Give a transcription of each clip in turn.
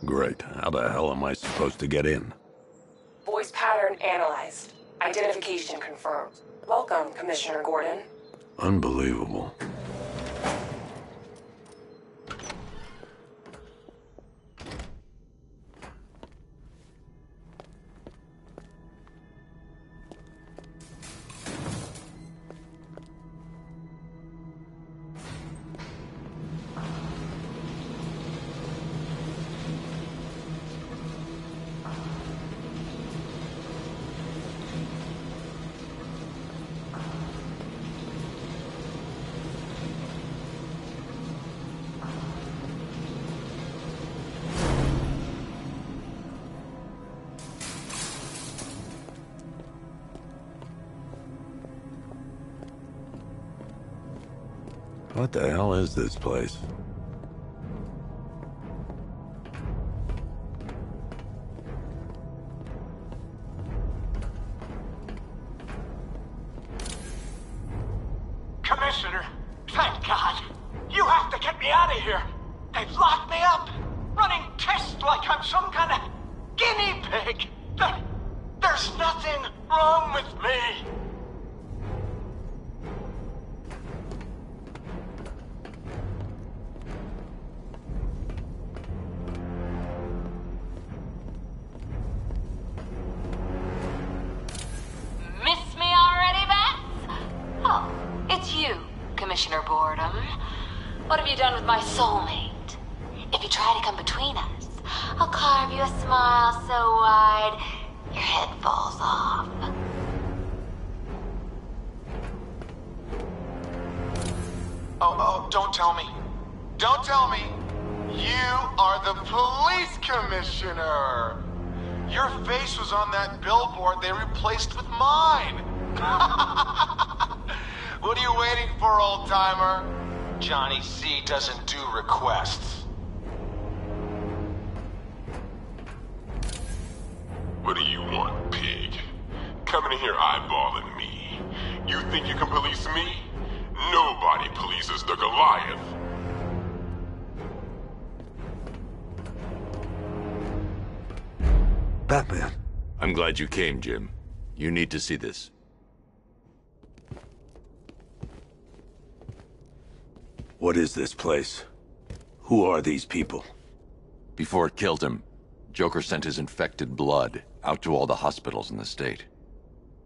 Great. How the hell am I supposed to get in? Voice pattern analyzed. Identification confirmed. Welcome, Commissioner Gordon. Unbelievable. What the hell is this place? Commissioner, thank God. You have to get me out of here. They've locked me up, running tests like I'm some kind of guinea pig. There's nothing wrong with me. Commissioner Boredom. What have you done with my soulmate? If you try to come between us, I'll carve you a smile so wide, your head falls off. Oh, don't tell me. Don't tell me. You are the police commissioner. Your face was on that billboard they replaced with mine. What are you waiting for, old-timer? Johnny C doesn't do requests. What do you want, pig? Coming in here eyeballing me. You think you can police me? Nobody polices the Goliath. Batman. I'm glad you came, Jim. You need to see this. What is this place? Who are these people? Before it killed him, Joker sent his infected blood out to all the hospitals in the state.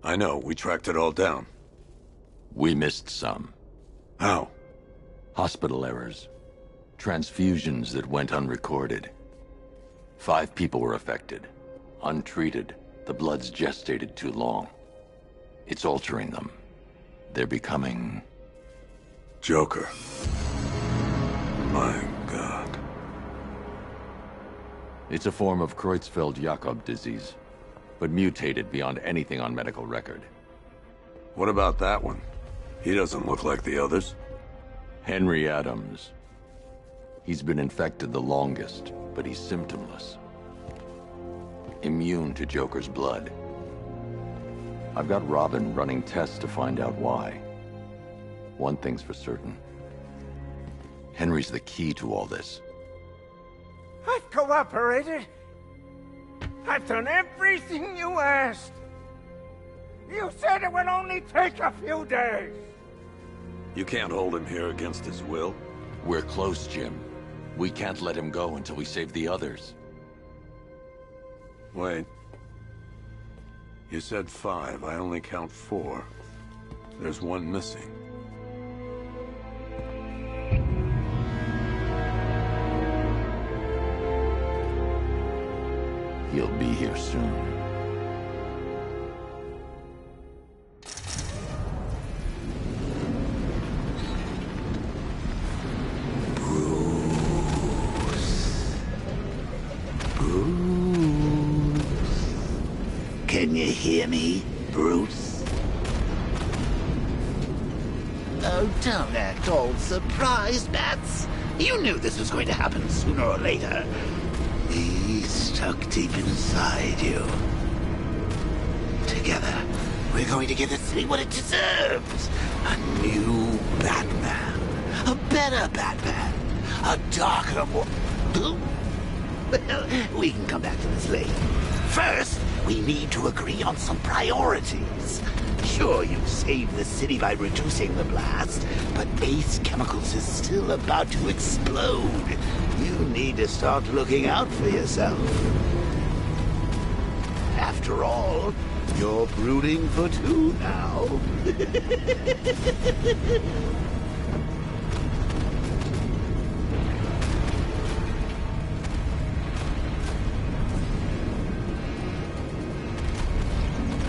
I know, we tracked it all down. We missed some. How? Hospital errors. Transfusions that went unrecorded. 5 people were affected. Untreated, the blood's gestated too long. It's altering them. They're becoming... Joker. My God. It's a form of Creutzfeldt-Jakob disease, but mutated beyond anything on medical record. What about that one? He doesn't look like the others. Henry Adams. He's been infected the longest, but he's symptomless. Immune to Joker's blood. I've got Robin running tests to find out why. One thing's for certain. Henry's the key to all this. I've cooperated. I've done everything you asked. You said it would only take a few days. You can't hold him here against his will. We're close, Jim. We can't let him go until we save the others. Wait. You said 5. I only count 4. There's one missing. He'll be here soon. Can you hear me, Bruce? Oh, don't act all surprised, Bats. You knew this was going to happen sooner or later. He's stuck deep inside you. Together, we're going to give the city what it deserves. A new Batman. A better Batman. A darker, more... Well, we can come back to this later. First, we need to agree on some priorities. Sure, you've saved the city by reducing the blast, but Ace Chemicals is still about to explode. You need to start looking out for yourself. After all, you're brooding for two now.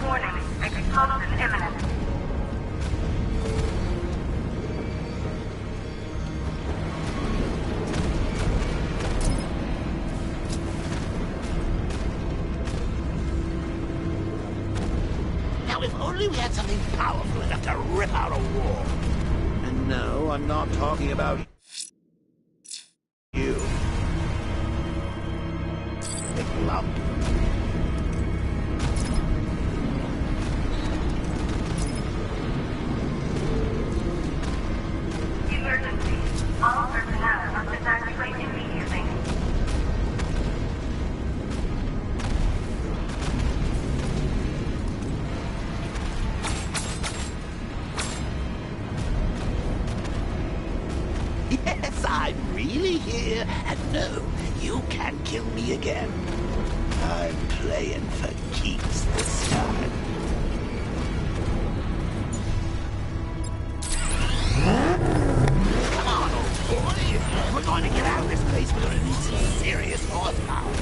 Warning, explosion imminent. Now, if only we had something powerful enough to rip out a wall. And no, I'm not talking about you. Big lump. Emergency. All personnel must evacuate immediately. Yes, I'm really here, and no, you can't kill me again. I'm playing for keeps this time. Come on, old boy. If we're going to get out of this place, we're going to need some serious horsepower.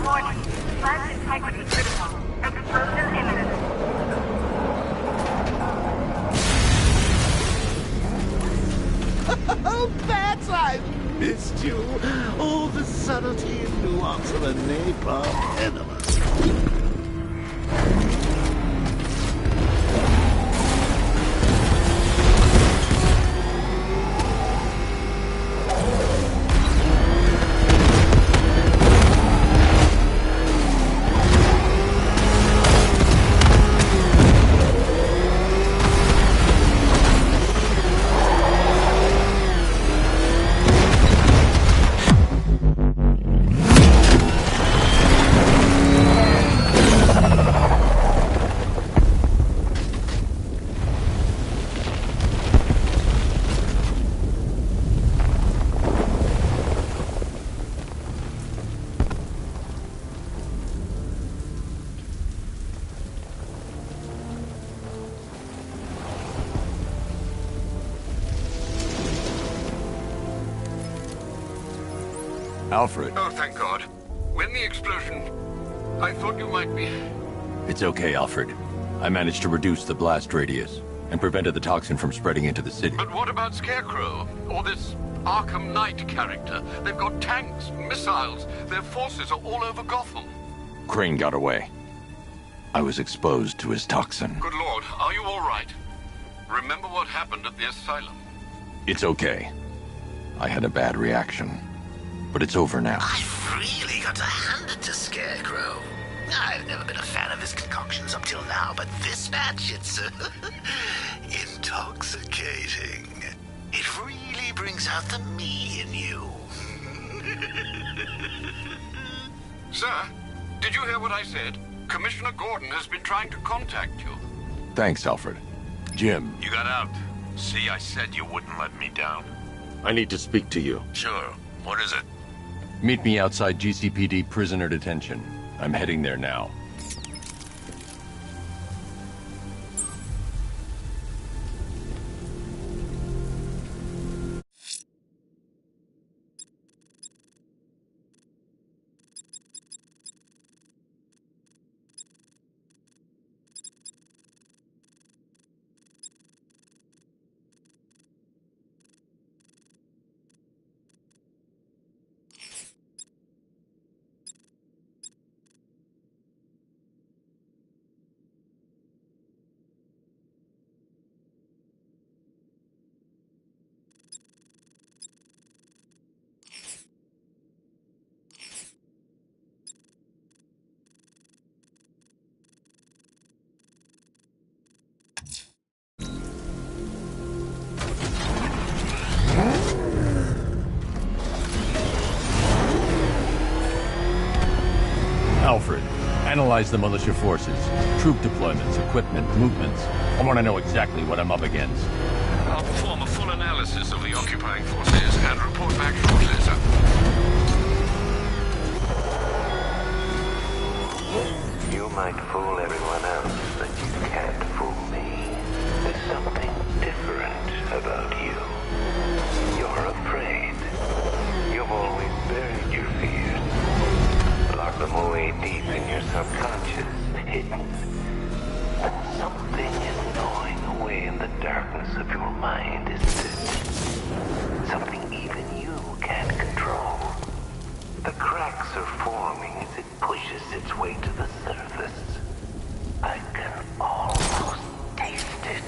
Warning, plant integrity critical. Explosion imminent. Oh, Bats, I've missed you. All the subtlety and nuance of a napalm enema. Alfred, Oh, thank God. When the explosion... I thought you might be... it's okay, Alfred. I managed to reduce the blast radius and prevented the toxin from spreading into the city. But what about Scarecrow? Or this Arkham Knight character? They've got tanks, missiles. Their forces are all over Gotham. Crane got away. I was exposed to his toxin. Good Lord, are you all right? Remember what happened at the asylum? It's okay. I had a bad reaction. But it's over now. I've really got to hand it to Scarecrow. I've never been a fan of his concoctions up till now, but this match, it's intoxicating. It really brings out the me in you. Sir, did you hear what I said? Commissioner Gordon has been trying to contact you. Thanks, Alfred. Jim. You got out. See, I said you wouldn't let me down. I need to speak to you. Sure. What is it? Meet me outside GCPD prisoner detention. I'm heading there now. Alfred, analyze the militia forces, troop deployments, equipment, movements. I want to know exactly what I'm up against. I'll perform a full analysis of the occupying forces and report back shortly, sir. You might fool everyone else, but you can't fool me. There's something different about you. You're afraid. You've always buried your fears. Locked them away deep in your subconscious, hidden. But something is gnawing away in the darkness of your mind, isn't it? Something even you can't control. The cracks are forming as it pushes its way to the surface. I can almost taste it.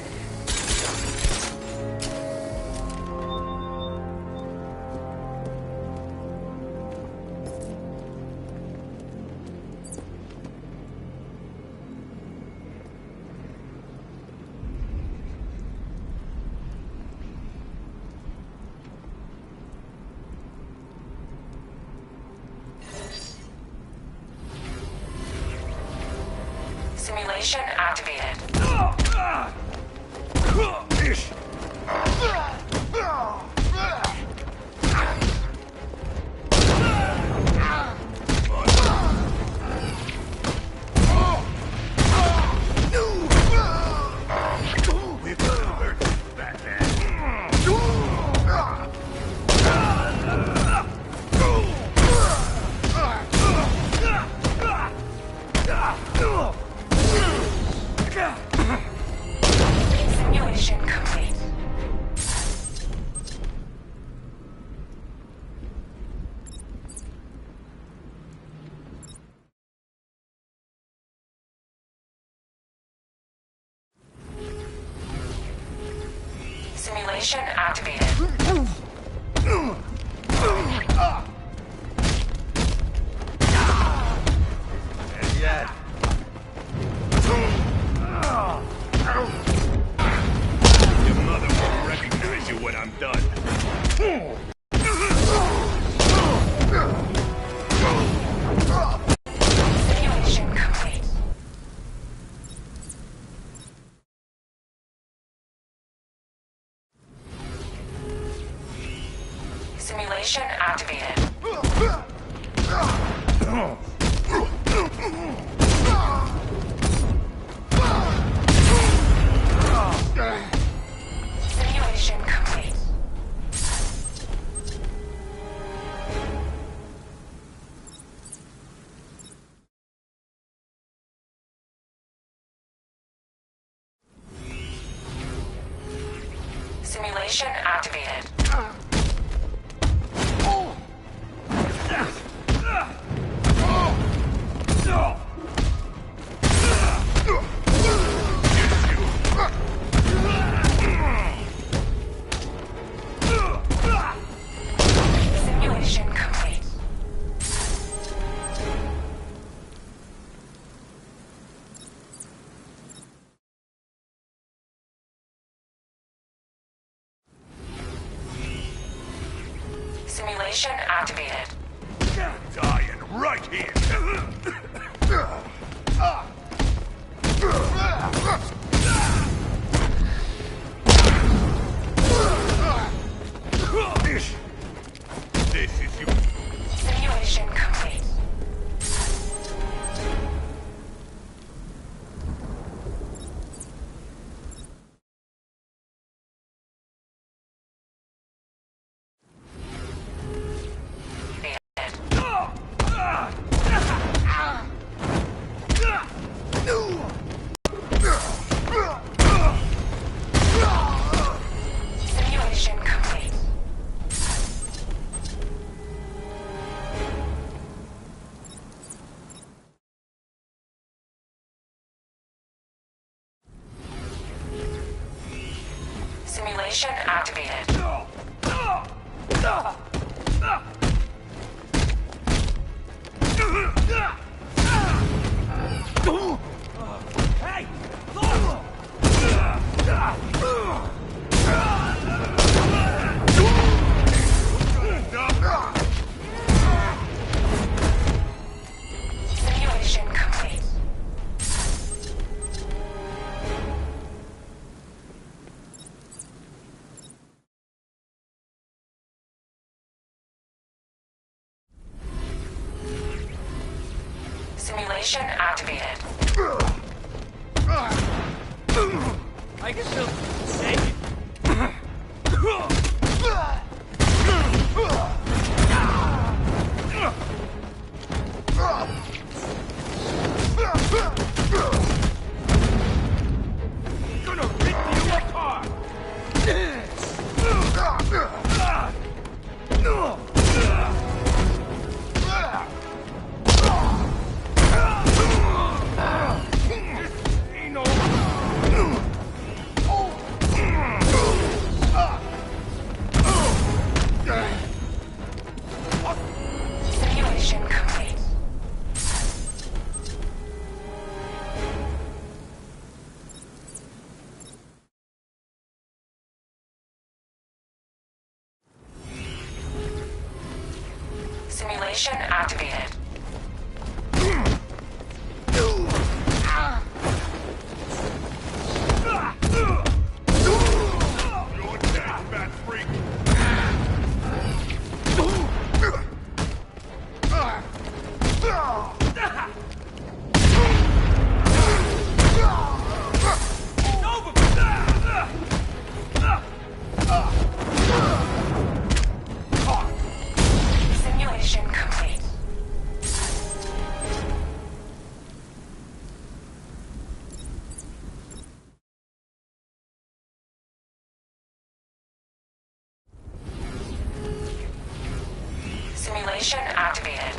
Simulation activated. Simulation complete. Simulation activated. And yet... Your mother won't recognize you when I'm done. Simulation complete. Simulation activated. Simulation complete. Simulation activated. Simulation complete. Simulation activated. Dying right here. This is you. Simulation complete. Simulation complete. Simulation activated. Hey! Simulation Simulation activated. I can still take it. Gonna rip you apart. Simulation complete. Simulation activated. You're dead, fat freak! Simulation complete. Simulation activated.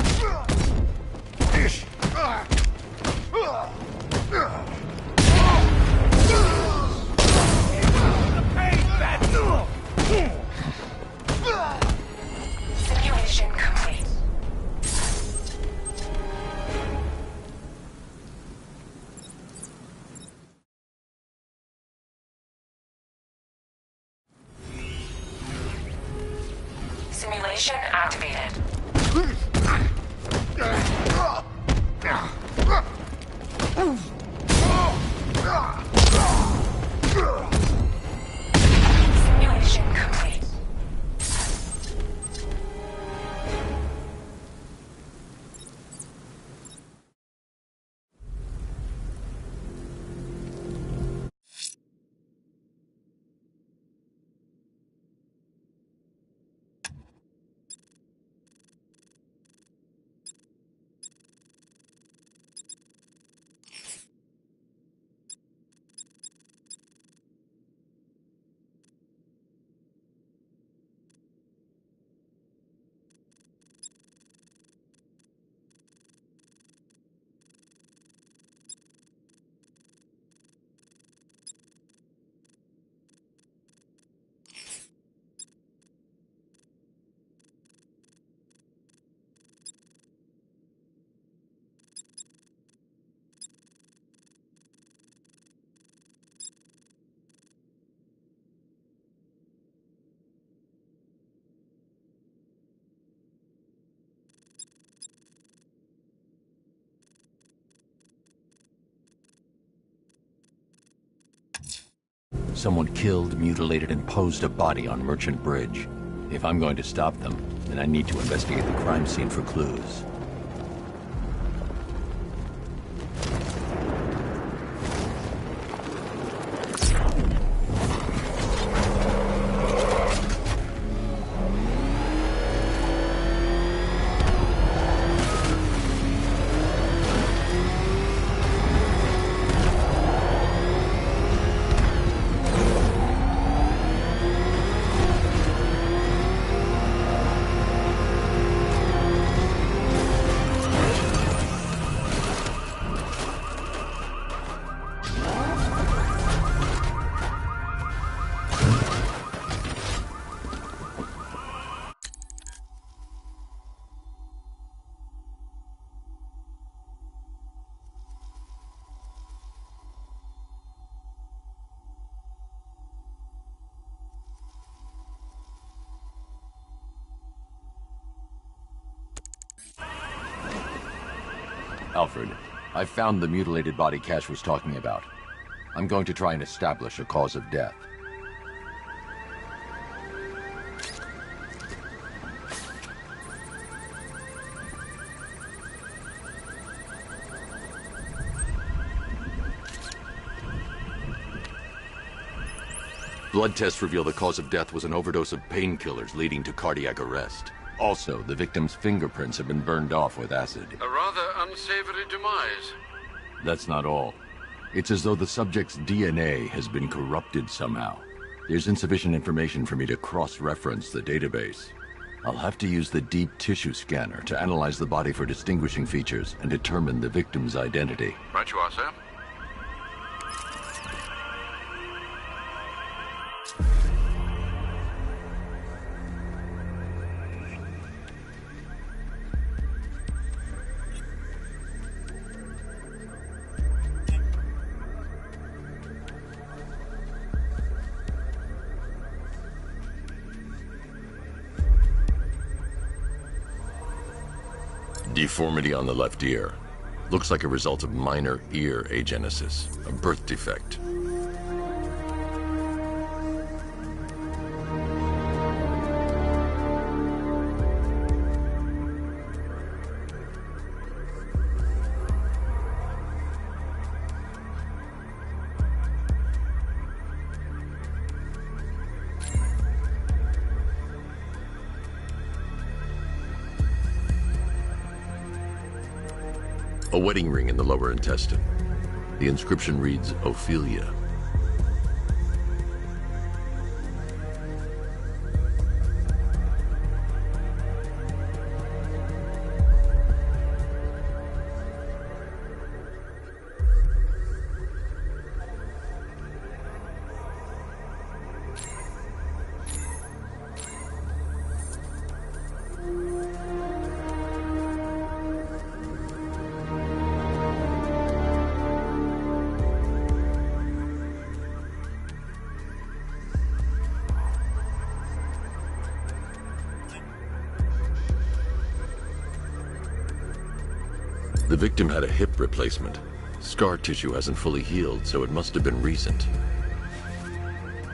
Simulation complete. Simulation activated. Simulation complete. Someone killed, mutilated, and posed a body on Merchant Bridge. If I'm going to stop them, then I need to investigate the crime scene for clues. Alfred, I found the mutilated body Cash was talking about. I'm going to try and establish a cause of death. Blood tests reveal the cause of death was an overdose of painkillers leading to cardiac arrest. Also, the victim's fingerprints have been burned off with acid. A rather unsavory demise. That's not all. It's as though the subject's DNA has been corrupted somehow. There's insufficient information for me to cross-reference the database. I'll have to use the deep tissue scanner to analyze the body for distinguishing features and determine the victim's identity. Right you are, sir. Deformity on the left ear. Looks like a result of minor ear agenesis, a birth defect. A wedding ring in the lower intestine. The inscription reads, Ophelia. The victim had a hip replacement. Scar tissue hasn't fully healed, so it must have been recent.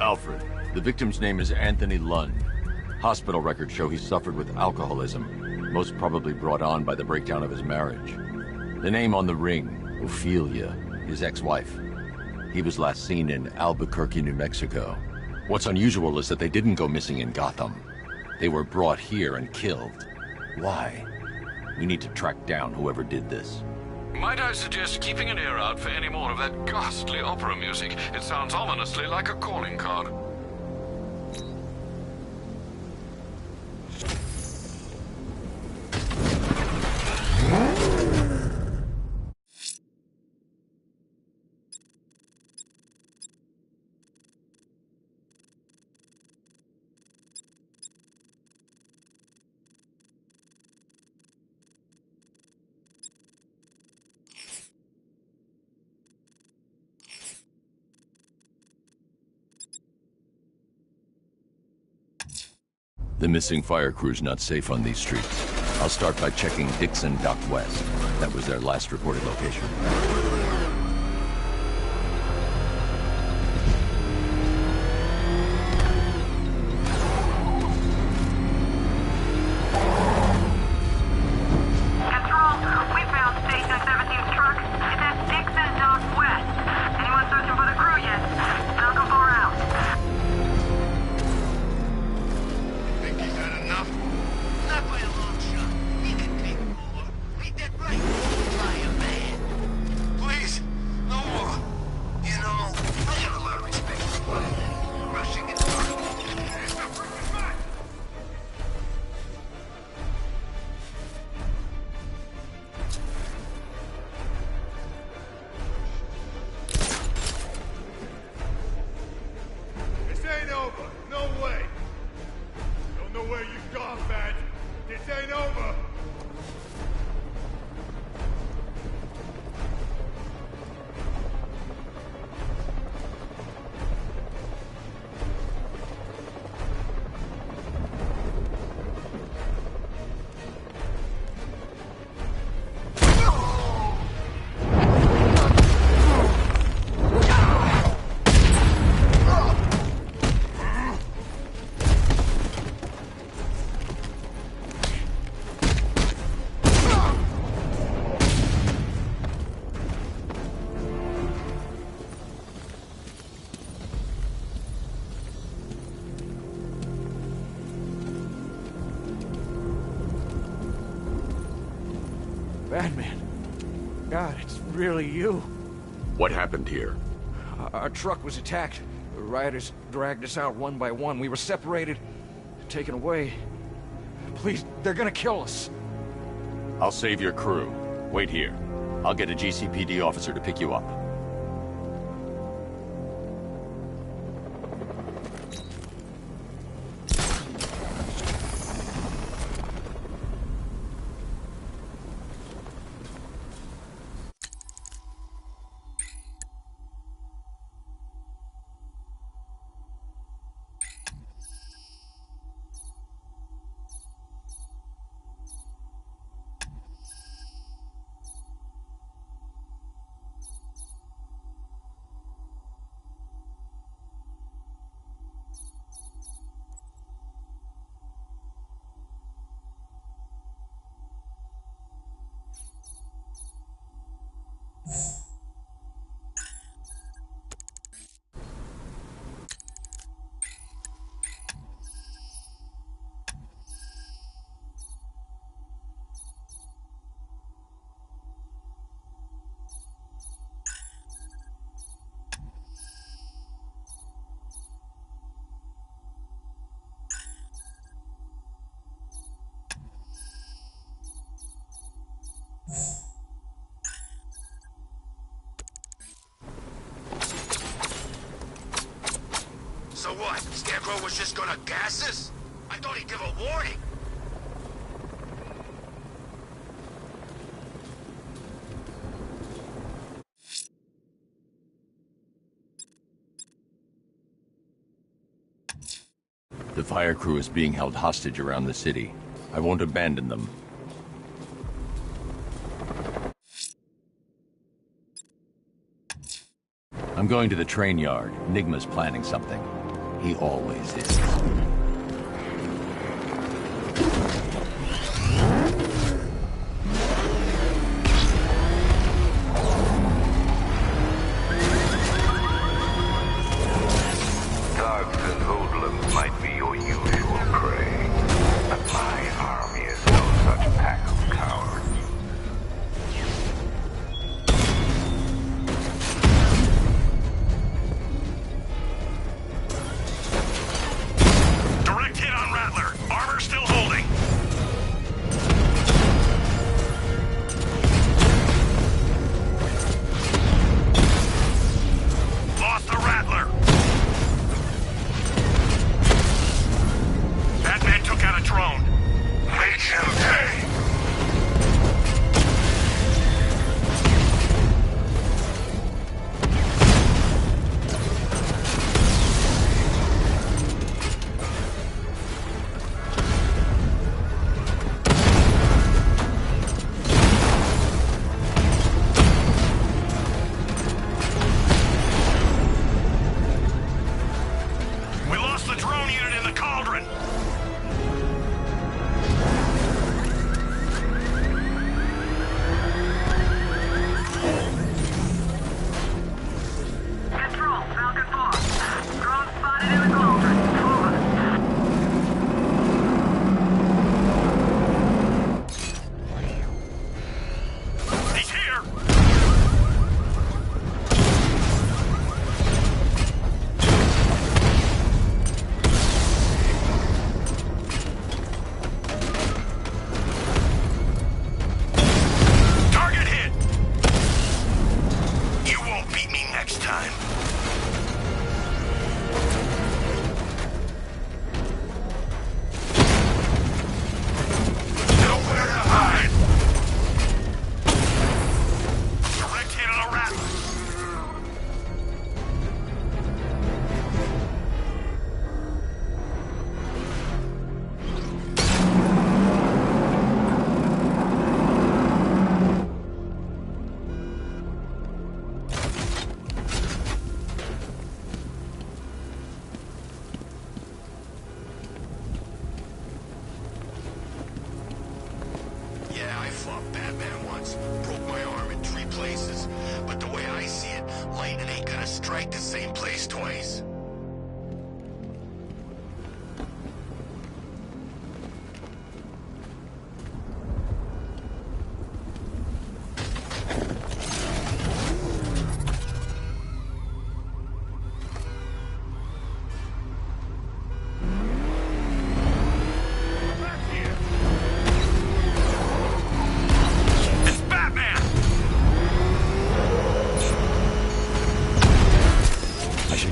Alfred, the victim's name is Anthony Lund. Hospital records show he suffered with alcoholism, most probably brought on by the breakdown of his marriage. The name on the ring, Ophelia, his ex-wife. He was last seen in Albuquerque, New Mexico. What's unusual is that they didn't go missing in Gotham. They were brought here and killed. Why? We need to track down whoever did this. Might I suggest keeping an ear out for any more of that ghastly opera music? It sounds ominously like a calling card. The missing fire crew's not safe on these streets. I'll start by checking Dixon Dock West. That was their last reported location. Please, God, it's really you. What happened here? Our truck was attacked. The rioters dragged us out one by one. We were separated, taken away. Please, they're gonna kill us. I'll save your crew. Wait here. I'll get a GCPD officer to pick you up. So what? Scarecrow was just gonna gas us? I thought he'd give a warning. The fire crew is being held hostage around the city. I won't abandon them. I'm going to the train yard. Nigma's planning something. He always is. Thugs and hoodlums might be your usual prey, but my army is no such pack of cowards. Direct hit on Rattler. Armor still holding. Lost the Rattler. Batman took out a drone. Make him pay. We lost the drone unit in the cauldron. Control, Falcon 4. Drone spotted in the cauldron. Over. He's here. Target hit. You won't beat me next time. Nowhere to hide. Direct hit on a Rattler. Yeah, I fought Batman once. Broke my arm in 3 places. But the way I see it, lightning ain't gonna strike the same place twice.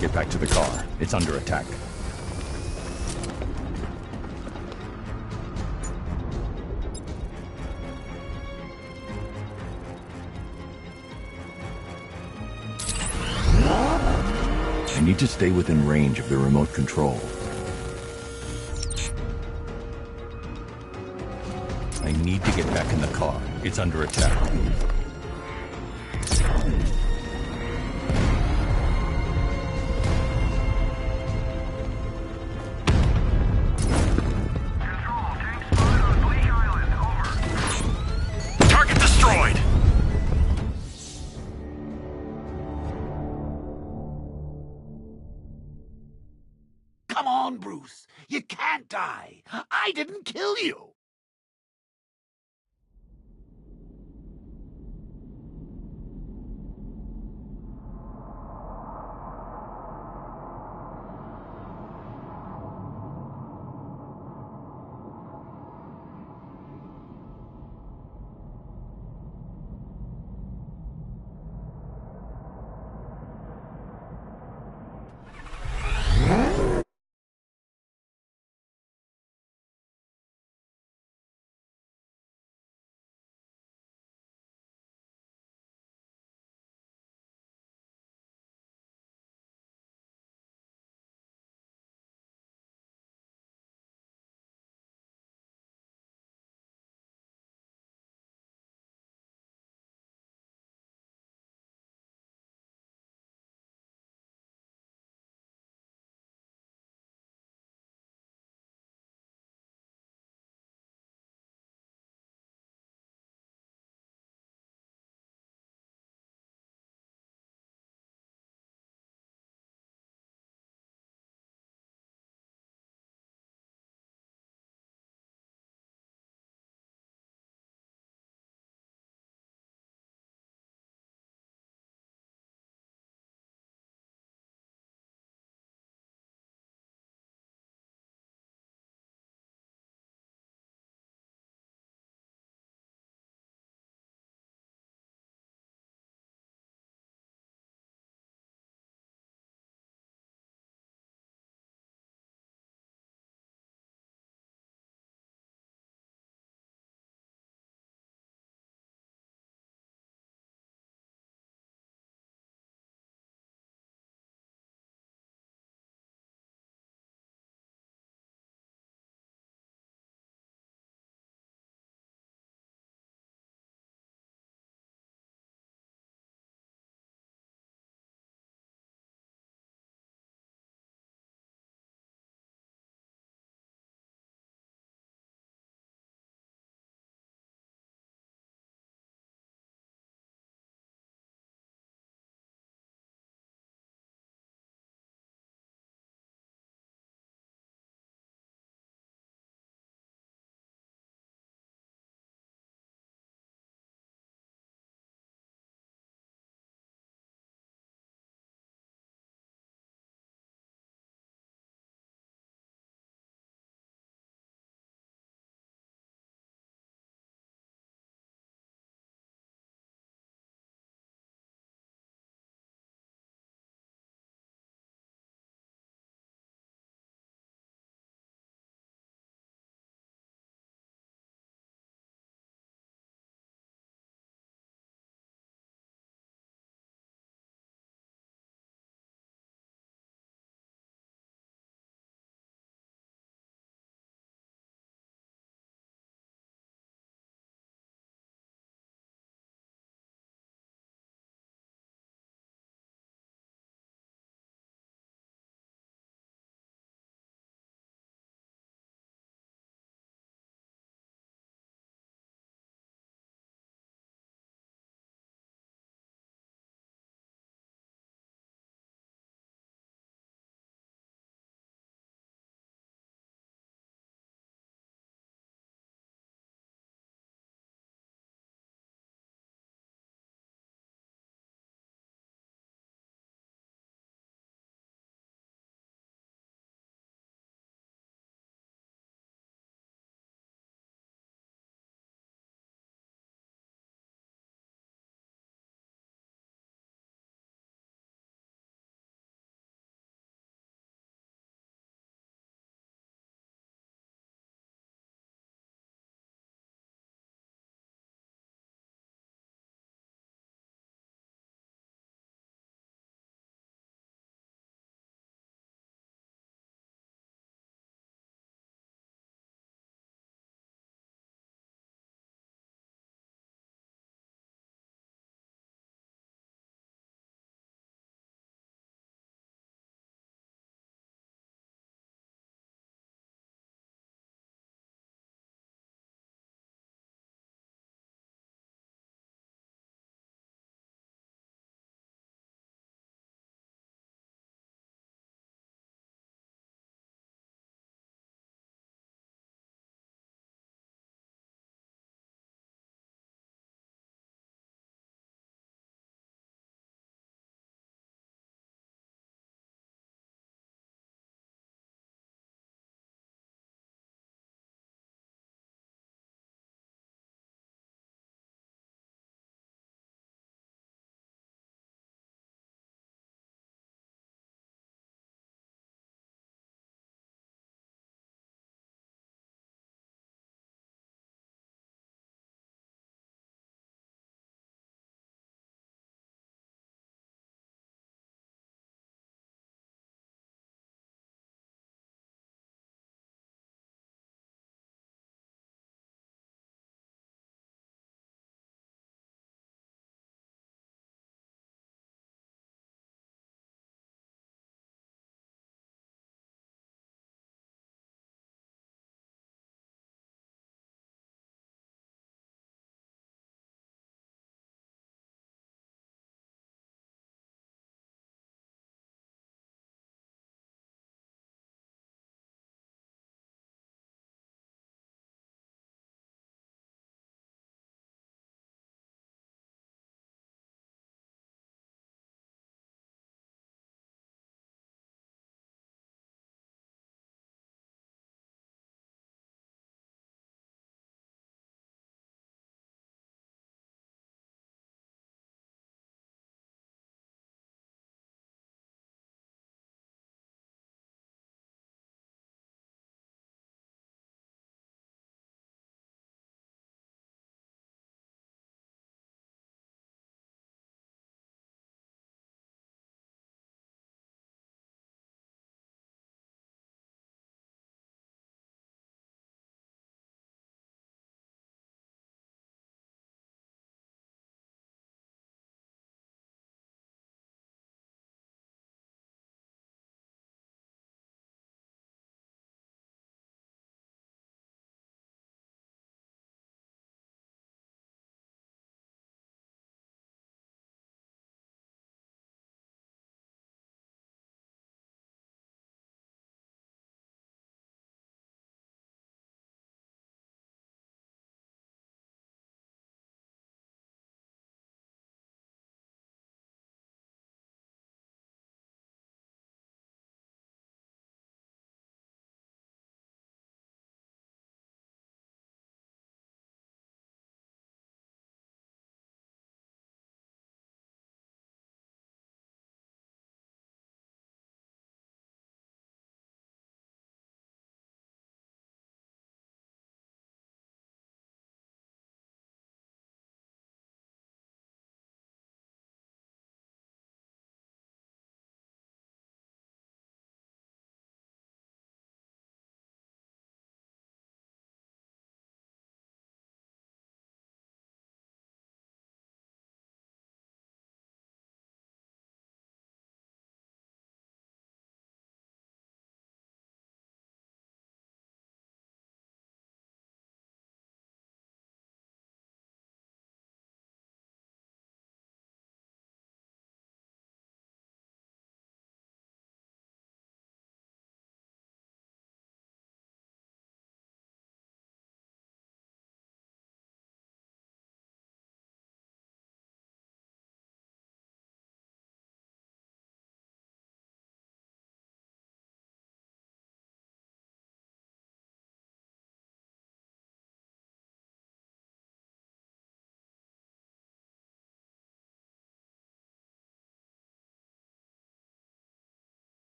get back to the car. It's under attack. I need to stay within range of the remote control. I need to get back in the car. It's under attack. Target destroyed! Come on, Bruce. You can't die. I didn't kill you.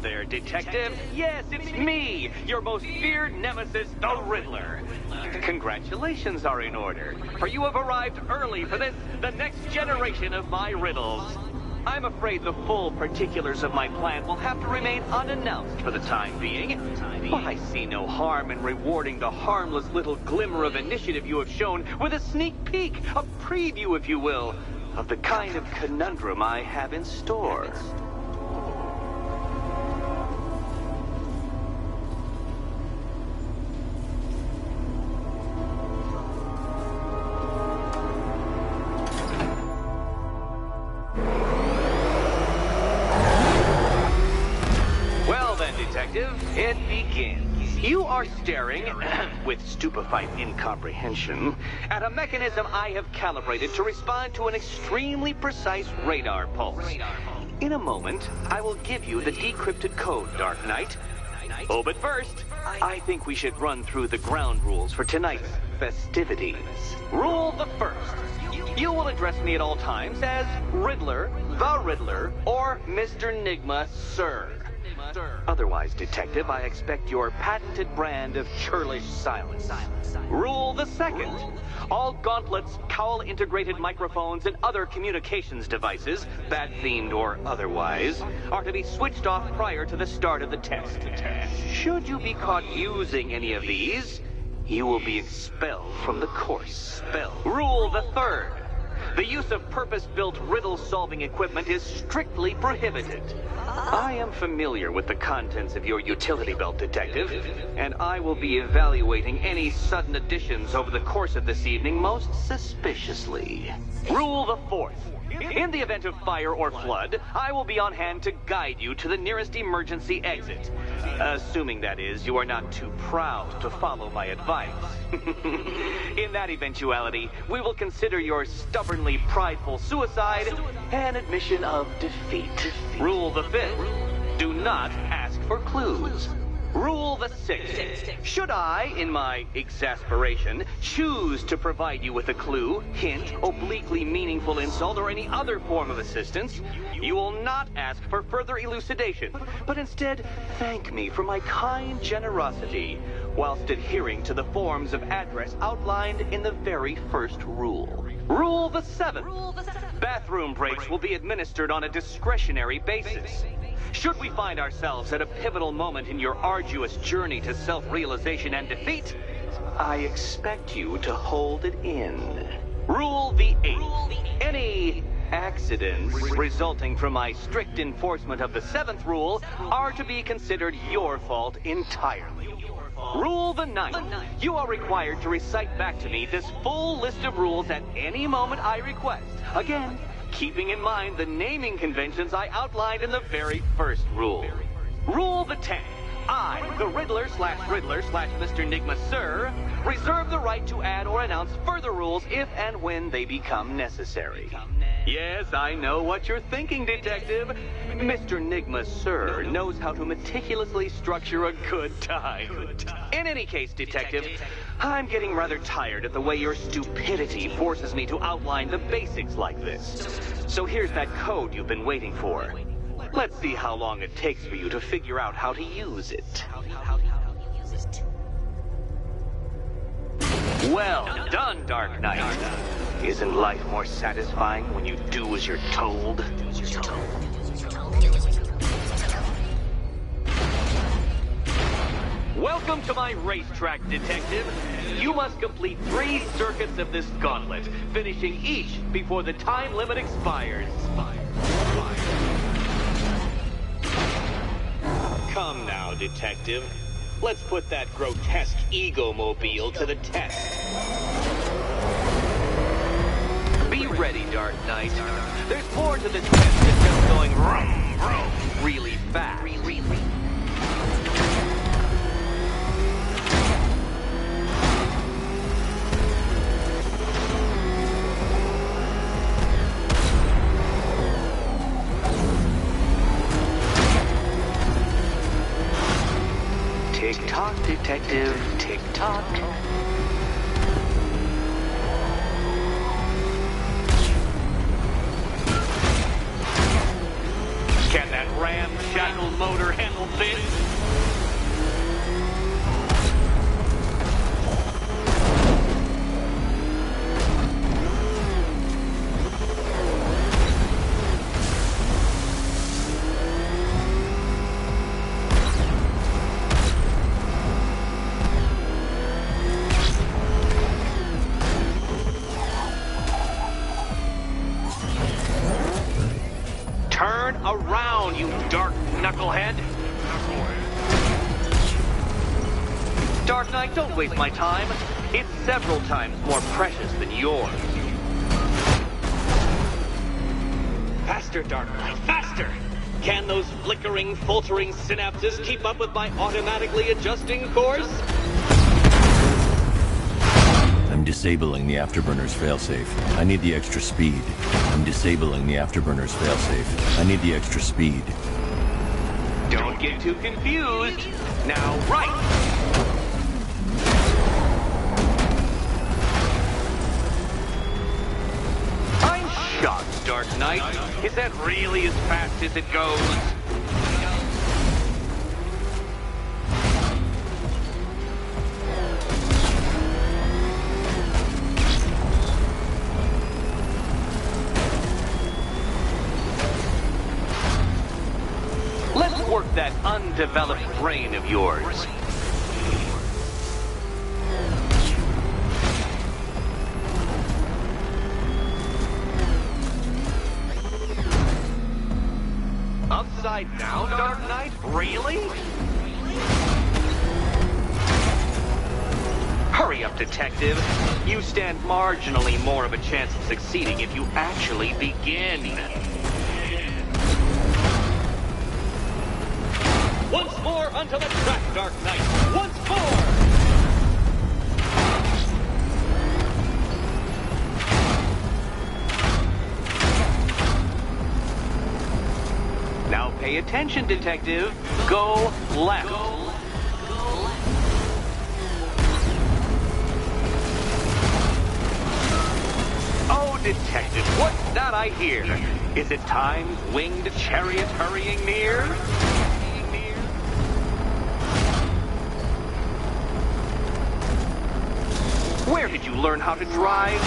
there, Detective. Yes, it's me, your most feared nemesis, the Riddler. Congratulations are in order, for you have arrived early for this, the next generation of my riddles. I'm afraid the full particulars of my plan will have to remain unannounced for the time being, but I see no harm in rewarding the harmless little glimmer of initiative you have shown with a sneak peek, a preview, if you will, of the kind of conundrum I have in store. It begins. You are staring, with stupefied incomprehension, at a mechanism I have calibrated to respond to an extremely precise radar pulse. In a moment, I will give you the decrypted code, Dark Knight. Oh, but first, I think we should run through the ground rules for tonight's festivities. Rule the first. You will address me at all times as Riddler, the Riddler, or Mr. Nigma, sir. Otherwise, Detective, I expect your patented brand of churlish silence. Rule the second. All gauntlets, cowl-integrated microphones, and other communications devices, bat-themed or otherwise, are to be switched off prior to the start of the test. Should you be caught using any of these, you will be expelled from the course. Rule the third. The use of purpose-built riddle-solving equipment is strictly prohibited. I am familiar with the contents of your utility belt, Detective, and I will be evaluating any sudden additions over the course of this evening most suspiciously. Rule the fourth. In the event of fire or flood, I will be on hand to guide you to the nearest emergency exit. Assuming, that is, you are not too proud to follow my advice. In that eventuality, we will consider your stubbornly prideful suicide an admission of defeat. Rule the fifth. Do not ask for clues. Rule the sixth. Should I, in my exasperation, choose to provide you with a clue, hint, obliquely meaningful insult, or any other form of assistance, you will not ask for further elucidation, but instead thank me for my kind generosity, whilst adhering to the forms of address outlined in the very first rule. Rule the seventh. Bathroom breaks will be administered on a discretionary basis. Should we find ourselves at a pivotal moment in your arduous journey to self-realization and defeat, I expect you to hold it in. Rule the eighth. Any accidents resulting from my strict enforcement of the seventh rule are to be considered your fault entirely. Rule the ninth. You are required to recite back to me this full list of rules at any moment I request. Again, keeping in mind the naming conventions I outlined in the very first rule. Rule the 10th. I, the Riddler/Mr. Nigma, sir, reserve the right to add or announce further rules if and when they become necessary. Yes, I know what you're thinking, Detective. Mr. Nigma, sir, knows how to meticulously structure a good time. In any case, Detective, I'm getting rather tired of the way your stupidity forces me to outline the basics like this. So here's that code you've been waiting for. Let's see how long it takes for you to figure out how to use it. Well done, Dark Knight. Isn't life more satisfying when you do as you're told? Welcome to my racetrack, Detective. You must complete 3 circuits of this gauntlet, finishing each before the time limit expires. Come now, Detective. Let's put that grotesque ego-mobile to the test. Be ready, Dark Knight. There's more to this test than just going vroom, vroom, really fast. Tick-tock, Detective, tick-tock. Can that ram ramshackle motor handle this? Turn around, you dark knucklehead! Dark Knight, don't waste my time. It's several times more precious than yours. Faster, Dark Knight, faster! Can those flickering, faltering synapses keep up with my automatically adjusting course? I'm disabling the Afterburner's failsafe. I need the extra speed. I'm disabling the Afterburner's failsafe. I need the extra speed. Don't get too confused. Now, right! I'm shocked, Dark Knight. Is that really as fast as it goes? Let's work that undeveloped brain of yours. Upside down, Dark Knight? Really? Hurry up, detective. You stand marginally more of a chance of succeeding if you actually begin. Once more onto the track, Dark Knight! Once more! Now pay attention, detective. Go left. Oh, detective, what's that I hear? Is it time's winged chariot hurrying near? Where did you learn how to drive?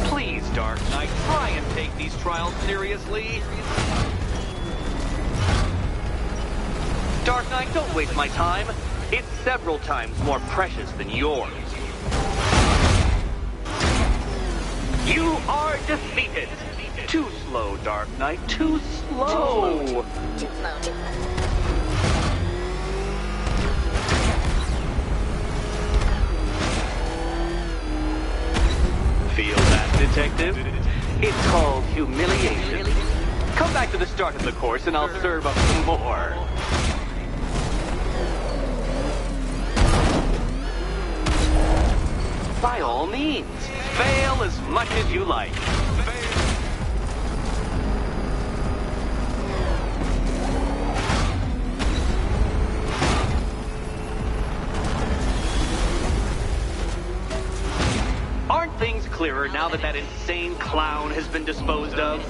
Please, Dark Knight, try and take these trials seriously. Dark Knight, don't waste my time. It's several times more precious than yours. You are defeated. Too slow, Dark Knight. Too slow. Too slow. Feel that, detective? It's called humiliation. Come back to the start of the course and I'll serve up some more. By all means, fail as much as you like. Aren't things clearer now that that insane clown has been disposed of?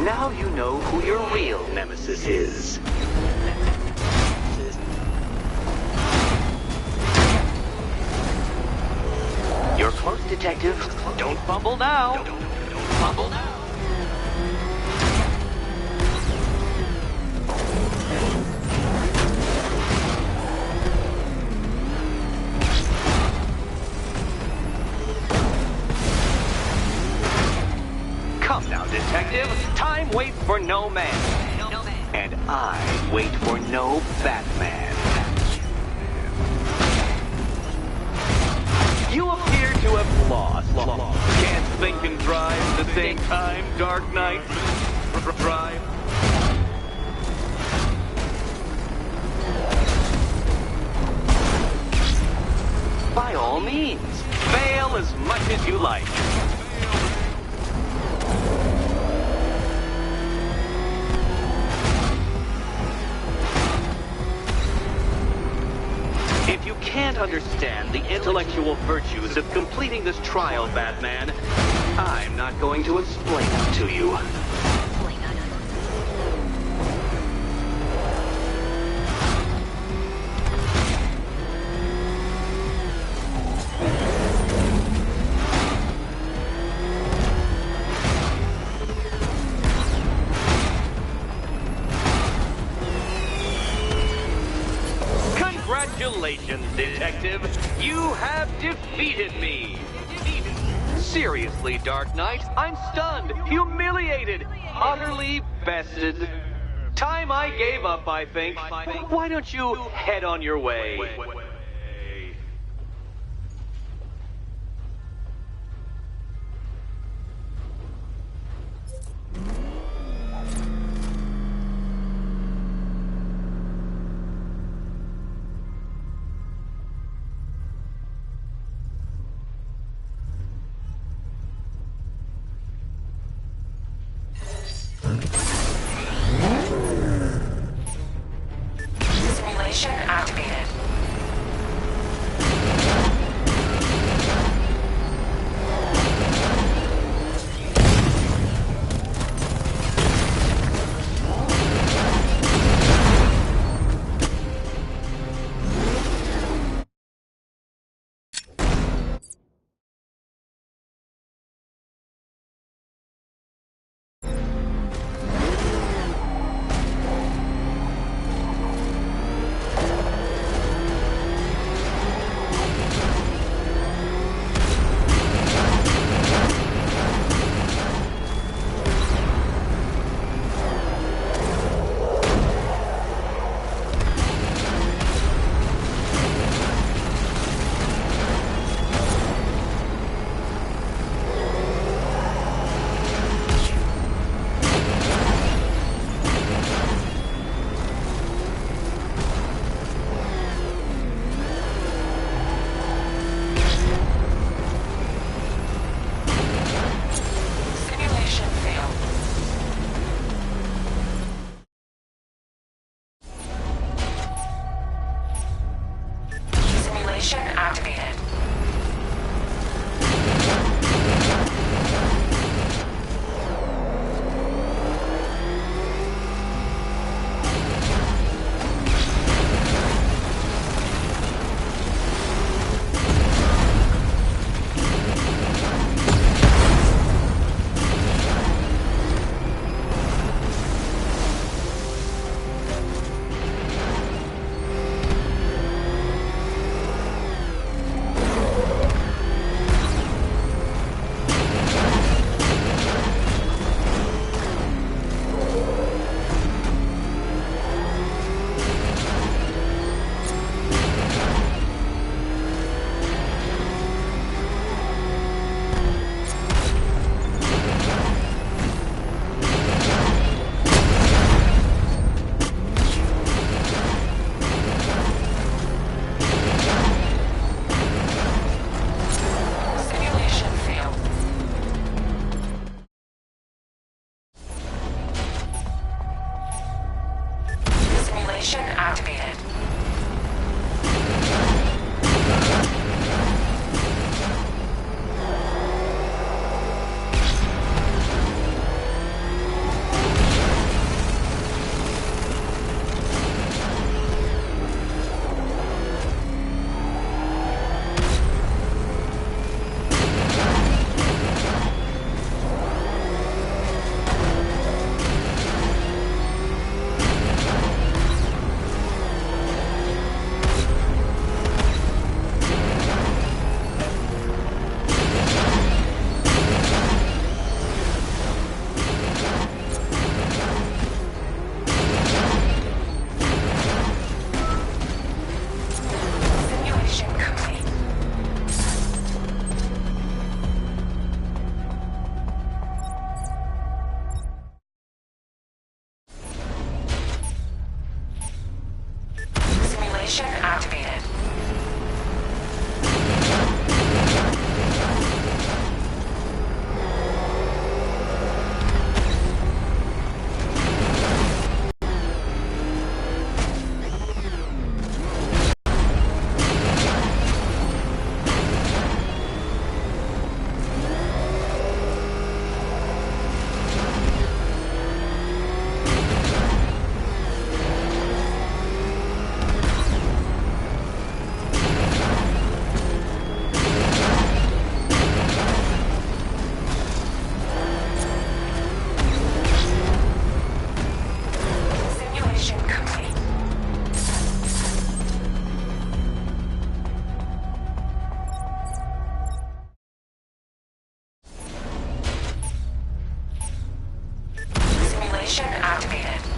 Now you know who your real nemesis is. You're close, detective. Don't fumble now. Don't fumble now. Come now, detective. Time waits for no man. And I wait for no Batman. You appear to have lost. Can't think and drive at the same time, Dark Knight. Drive. By all means, fail as much as you like. If you can't understand the intellectual virtues of completing this trial, Batman, I'm not going to explain them to you. Congratulations, Detective. You have defeated me. Seriously, Dark Knight, I'm stunned, humiliated, utterly bested. Time I gave up, I think. Why don't you head on your way? Simulation activated. Activated. Activated. Simulation activated.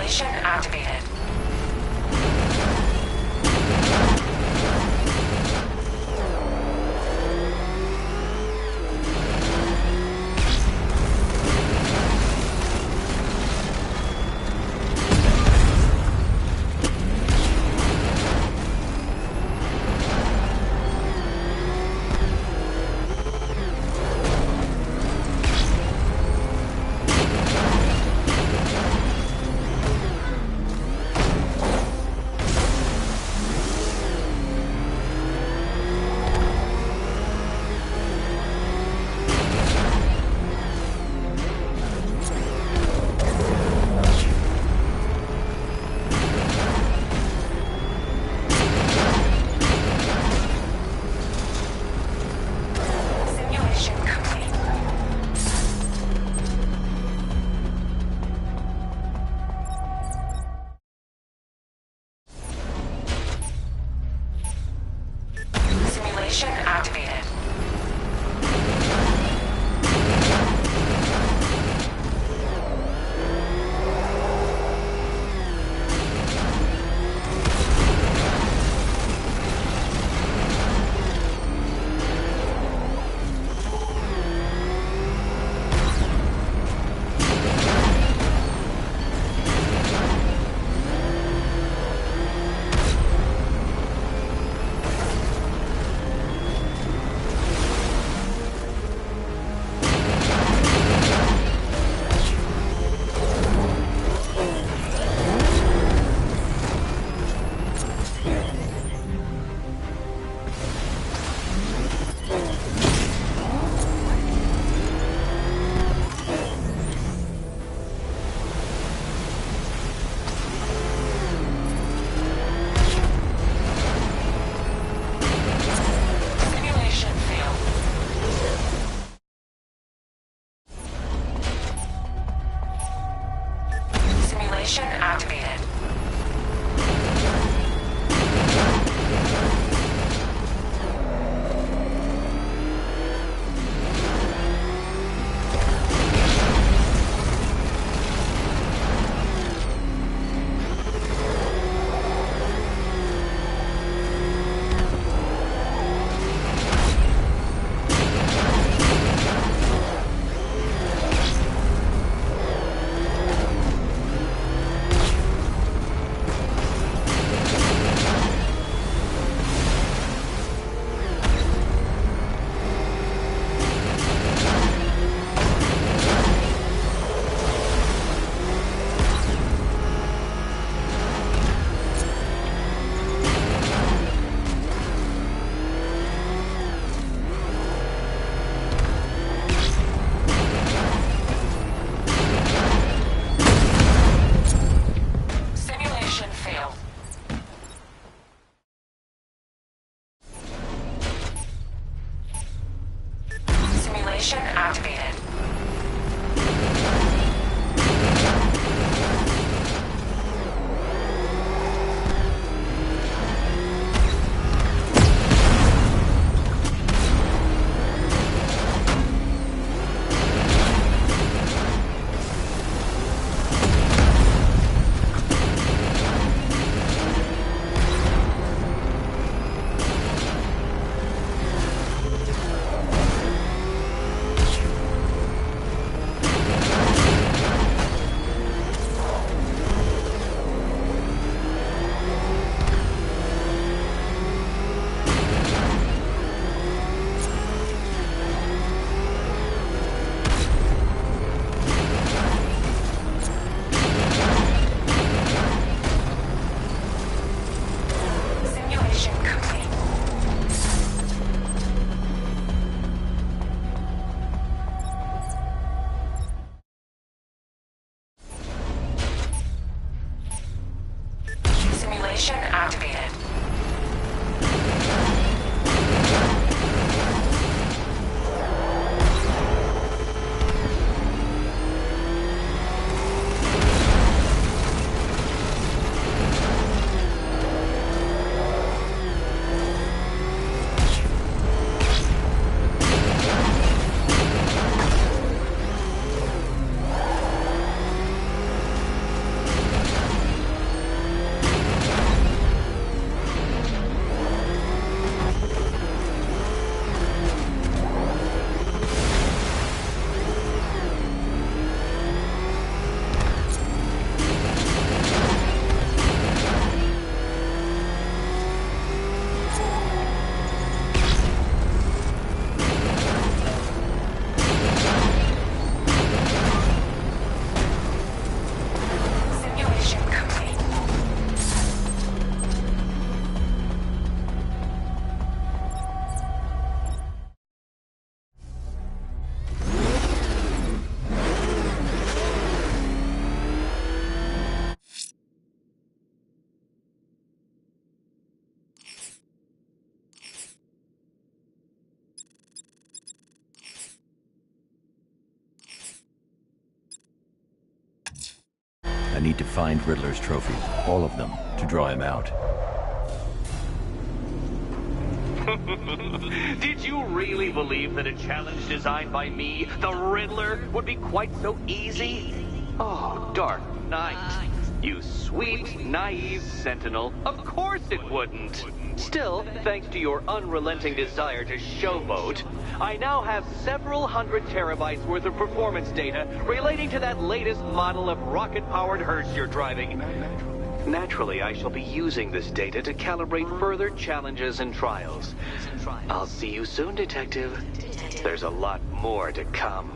Simulation activated. Simulation activated. Simulation activated. Simulation activated. Simulation activated. I need to find Riddler's trophies, all of them, to draw him out. Did you really believe that a challenge designed by me, the Riddler, would be quite so easy? Oh, Dark Knight. You sweet, naive sentinel. Of course it wouldn't. Still, thanks to your unrelenting desire to showboat, I now have several hundred terabytes worth of performance data relating to that latest model of rocket-powered hearse you're driving. Naturally, I shall be using this data to calibrate further challenges and trials. I'll see you soon, Detective. There's a lot more to come.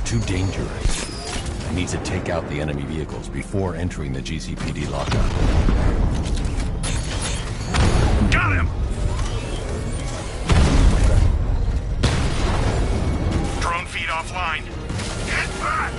Too dangerous. I need to take out the enemy vehicles before entering the GCPD lockup. Got him! Drone feed offline. Get back!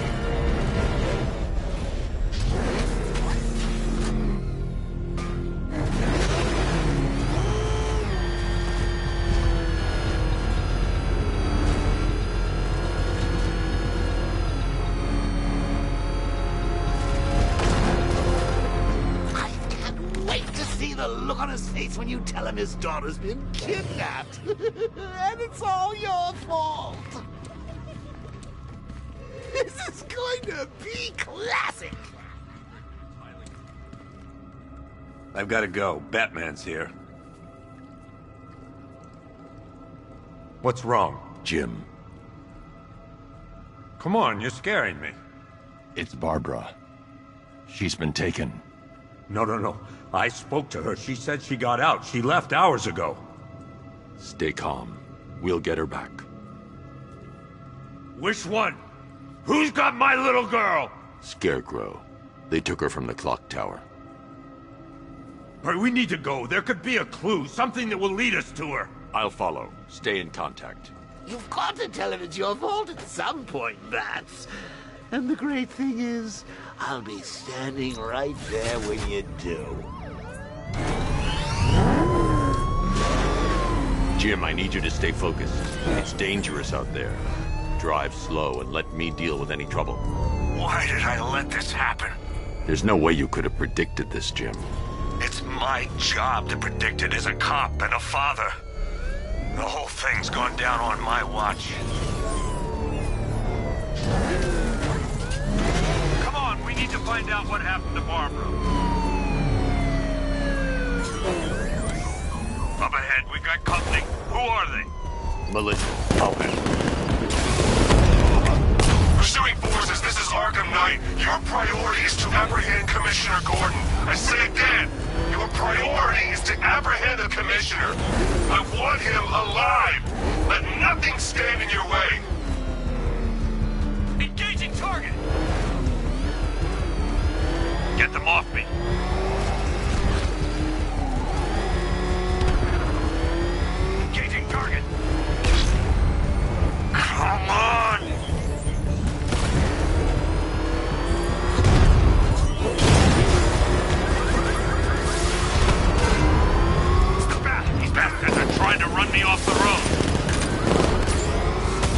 Look on his face when you tell him his daughter's been kidnapped. And it's all your fault. This is going to be classic. I've got to go. Batman's here. What's wrong? Jim. Come on, you're scaring me. It's Barbara. She's been taken. No. I spoke to her. She said she got out. She left hours ago. Stay calm. We'll get her back. Which one? Who's got my little girl? Scarecrow. They took her from the clock tower. All right, we need to go. There could be a clue, something that will lead us to her. I'll follow. Stay in contact. You've got to tell him it's your fault at some point, Bats. And the great thing is, I'll be standing right there when you do. Jim, I need you to stay focused. It's dangerous out there. Drive slow and let me deal with any trouble. Why did I let this happen? There's no way you could have predicted this, Jim. It's my job to predict it as a cop and a father. The whole thing's gone down on my watch. Come on, we need to find out what happened to Barbara. Up ahead, we got company. Who are they? Militia. I'll handle it. Pursuing forces, this is Arkham Knight. Your priority is to apprehend Commissioner Gordon. I say again, your priority is to apprehend the Commissioner. I want him alive. Let nothing stand in your way. Engaging target! Get them off me. Engaging target. Come on! He's back. They're trying to run me off the road.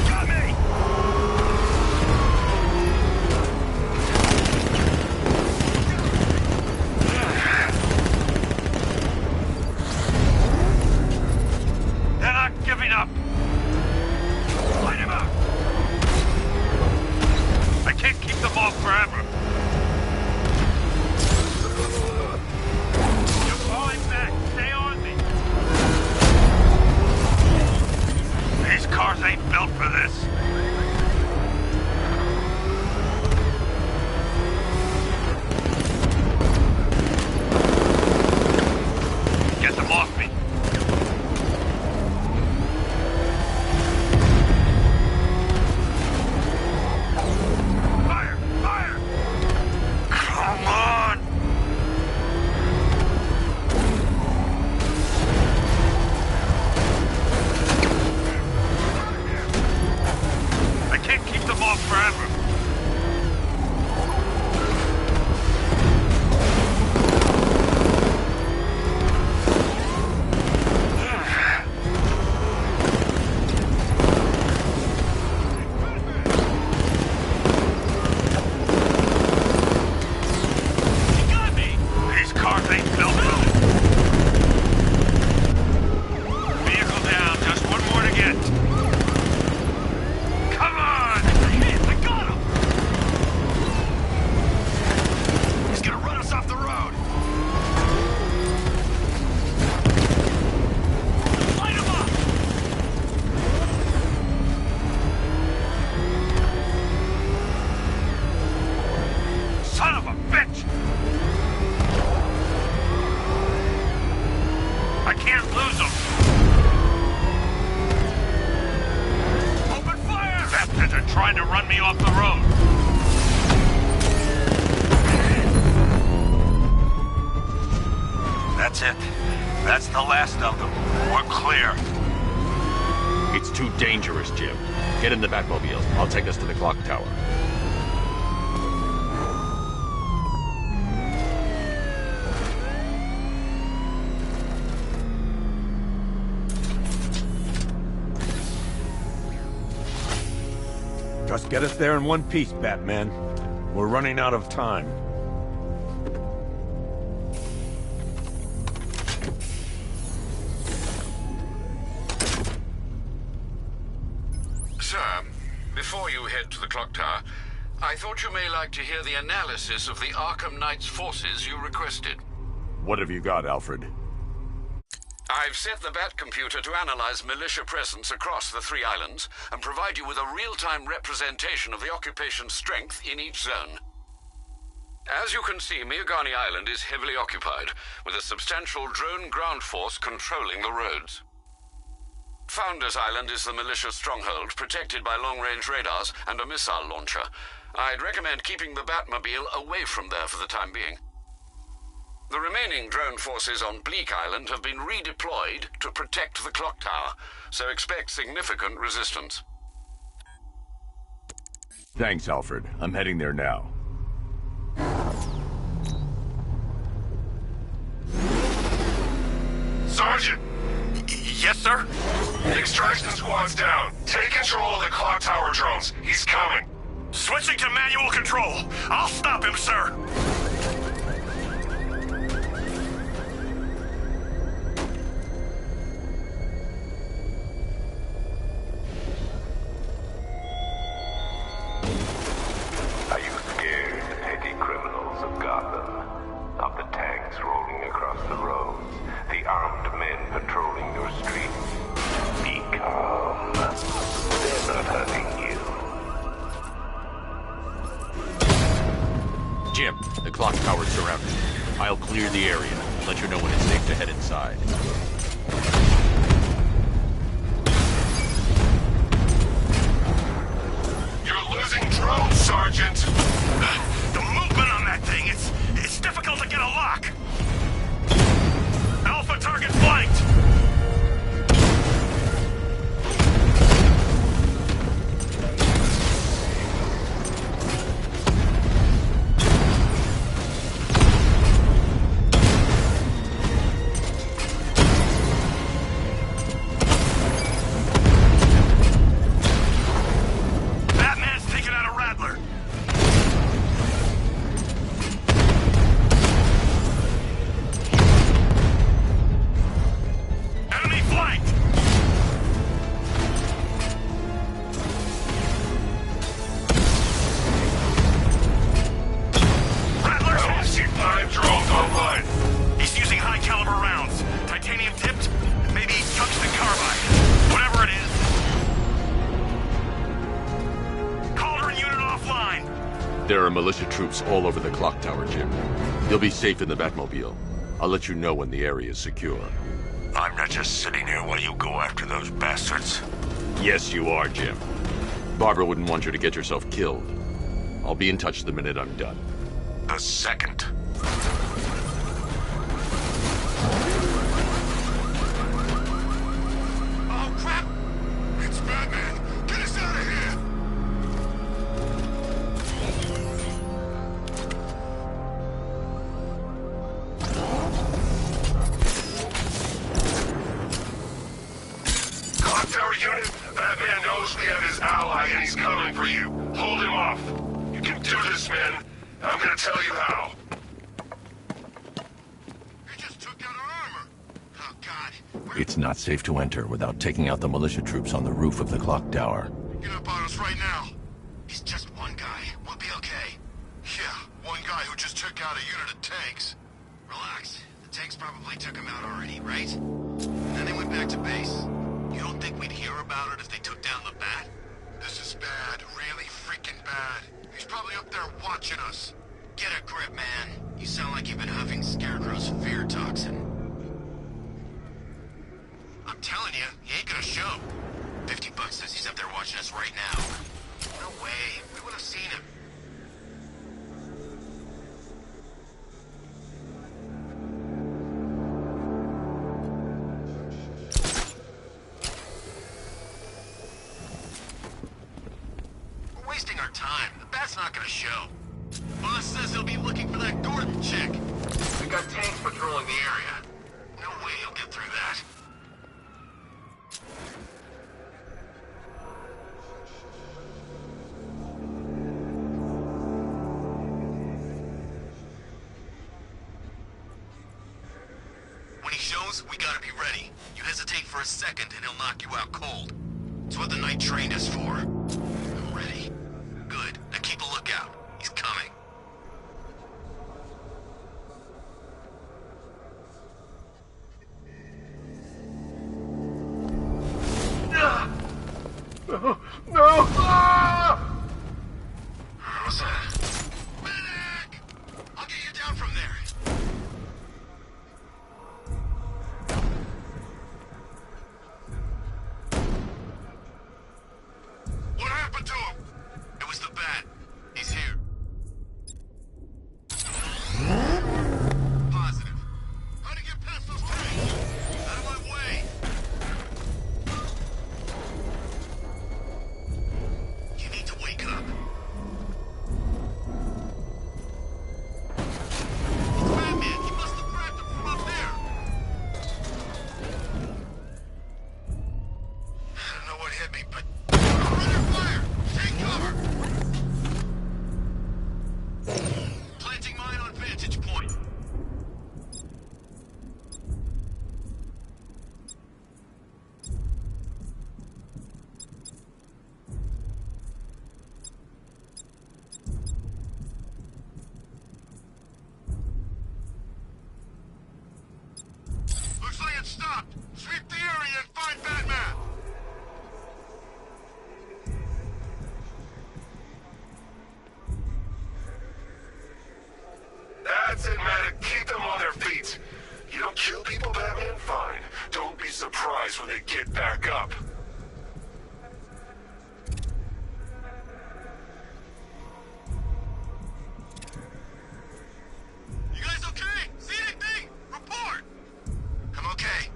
Got me! They're not giving up. Light him up. I can't keep them off forever. You're falling back. off me! Fire! Fire! Come on! I can't keep them off forever. Trying to run me off the road. That's it. That's the last of them. We're clear. It's too dangerous, Jim. Get in the Batmobile. I'll take us to the clock tower. Just get us there in one piece, Batman. We're running out of time. Sir, before you head to the clock tower, I thought you may like to hear the analysis of the Arkham Knight's forces you requested. What have you got, Alfred? I've set the Bat computer to analyze militia presence across the 3 islands and provide you with a real-time representation of the occupation's strength in each zone. As you can see, Miagani Island is heavily occupied, with a substantial drone ground force controlling the roads. Founders Island is the militia stronghold, protected by long-range radars and a missile launcher. I'd recommend keeping the Batmobile away from there for the time being. The remaining drone forces on Bleak Island have been redeployed to protect the clock tower, so expect significant resistance. Thanks, Alfred. I'm heading there now. Sergeant! Yes, sir? The extraction squad's down. Take control of the clock tower drones. He's coming. Switching to manual control. I'll stop him, sir. Are you scared, petty criminals of Gotham? Of the tanks rolling across the roads? The armed men patrolling your streets? Be calm. They're not hurting you. Jim, the clock tower's surrounded. I'll clear the area. Let you know when it's safe to head inside. You're losing drones, Sergeant! The movement on that thing, it's difficult to get a lock. Alpha target flanked! Batman's taken out a Rattler. Enemy flanked! Rattler's I only see 5 drones online. He's using high caliber rounds. Titanium tipped, maybe tungsten carbide. Whatever it is. Cauldron unit offline. There are militia troops all over the clock tower, Jim. You'll be safe in the Batmobile. I'll let you know when the area is secure. I'm not just sitting here while you go after those bastards. Yes, you are, Jim. Barbara wouldn't want you to get yourself killed. I'll be in touch the minute I'm done. The second. Oh, crap! It's Batman! Get us out of here! Clock tower unit, Batman knows we have his ally and he's coming for you. Hold him off. You can do this, man. I'm gonna tell you how. He just took out our armor! Oh, God. It's not safe to enter without taking out the militia troops on the roof of the clock tower. Get up on us right now. He's just one guy. We'll be okay. Yeah, one guy who just took out a unit of tanks. Relax. The tanks probably took him out already, right? And then they went back to base. You don't think we'd hear about it if they took down the Bat? This is bad. Really freaking bad. He's probably up there watching us. Get a grip, man. You sound like you've been huffing Scarecrow's fear toxin. I'm telling you, he ain't gonna show. $50 says he's up there watching us right now. No way. We would have seen him. We're wasting our time. The Bat's not gonna show. Boss says he'll be looking for that Gordon chick. We got tanks patrolling the area. No way he'll get through that. When he shows, we gotta be ready. You hesitate for a second and he'll knock you out cold. It's what the Knight trained us for. I'm ready. Good. Now keep a lookout. He's coming. No! No! What's that? Medic! I'll get you down from there. What happened to him? It was the Bat. He's here. Positive. How to get past those tanks? Out of my way. You need to wake up. It's Batman. He must have grabbed him from up there. I don't know what hit me, but... Run your fire! Take cover! Planting mine on vantage point. Looks like it stopped. Sweep the area and find Batman. That's it, Medic. Keep them on their feet. You don't kill people, Batman? Fine. Don't be surprised when they get back up. You guys okay? See anything? Report! I'm okay.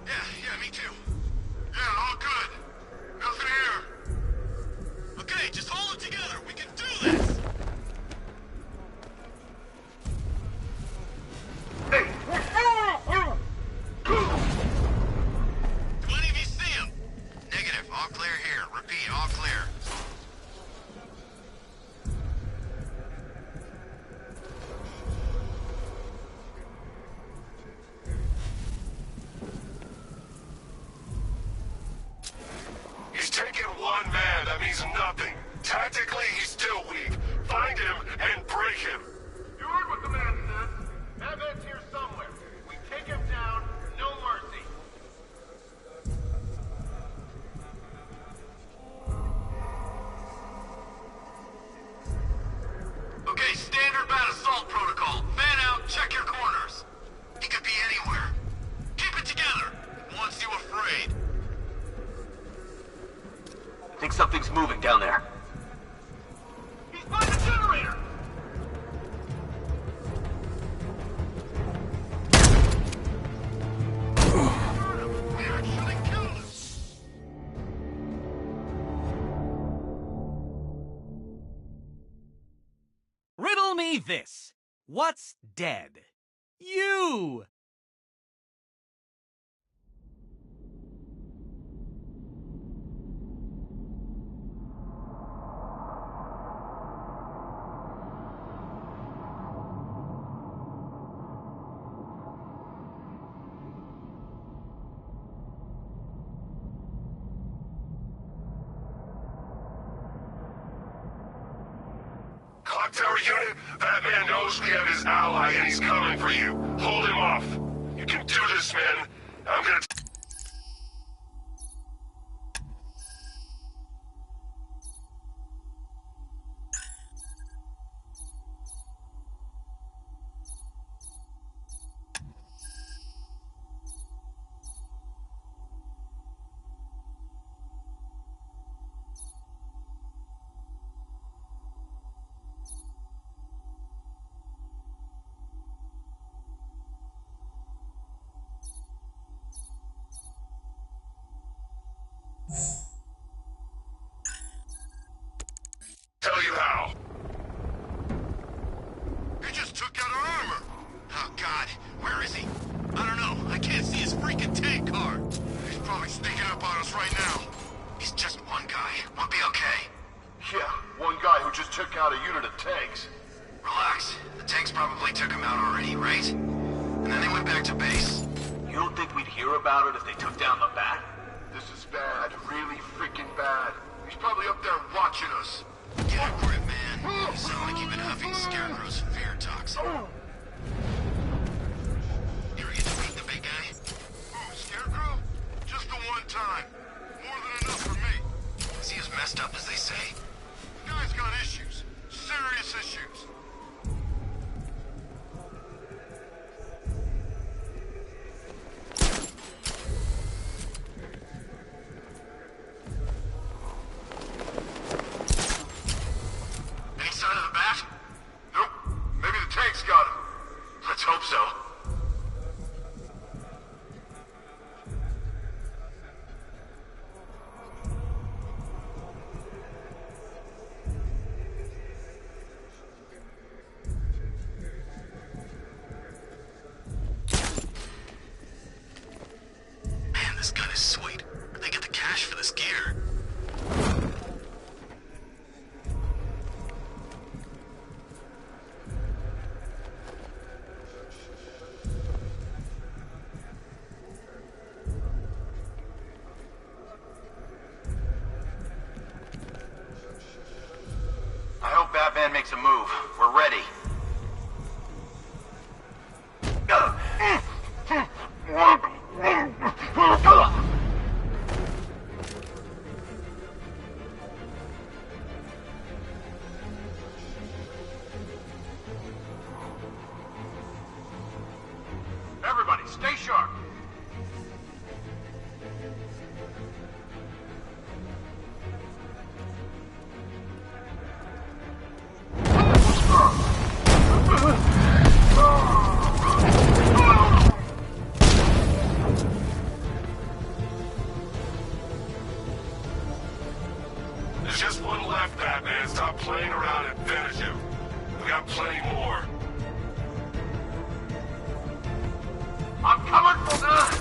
Yeah, me too. Yeah, all good. Nothing here. Okay, just hold it together. We can do this! Hey! Do any of you see him? Think something's moving down there. He's by the generator! We actually killed him! Riddle me this. What's dead? You! Clock Tower unit, Batman knows we have his ally and he's coming for you. Hold him off. You can do this, man. I'm gonna... Tell you how. He just took out our armor! Oh god, where is he? I don't know, I can't see his freaking tank car. He's probably sneaking up on us right now. He's just one guy, we'll be okay. Yeah, one guy who just took out a unit of tanks. Relax, the tanks probably took him out already, right? And then they went back to base. You don't think we'd hear about it if they took down the Bat? This is bad, really freaking bad. He's probably up there watching us. Get a grip, man. You sound like you've been huffing Scarecrow's fear toxin. You ever get to meet the big guy? Who, Scarecrow? Just the one time. More than enough for me. Is he as messed up as they say? The guy's got issues. Serious issues. Any sign of the Bat? Nope. Maybe the tanks got him. Let's hope so. Man, this gun is sweet. Where'd they get the cash for this gear? I hope Batman makes a move. We're ready. Everybody, stay sharp. There's just one left, Batman. Stop playing around and finish him. We got plenty more. I'm coming for that!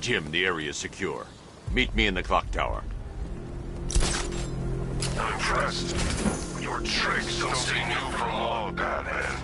Jim, the area is secure. Meet me in the clock tower. I'm impressed. Your tricks don't stay new for long, Batman.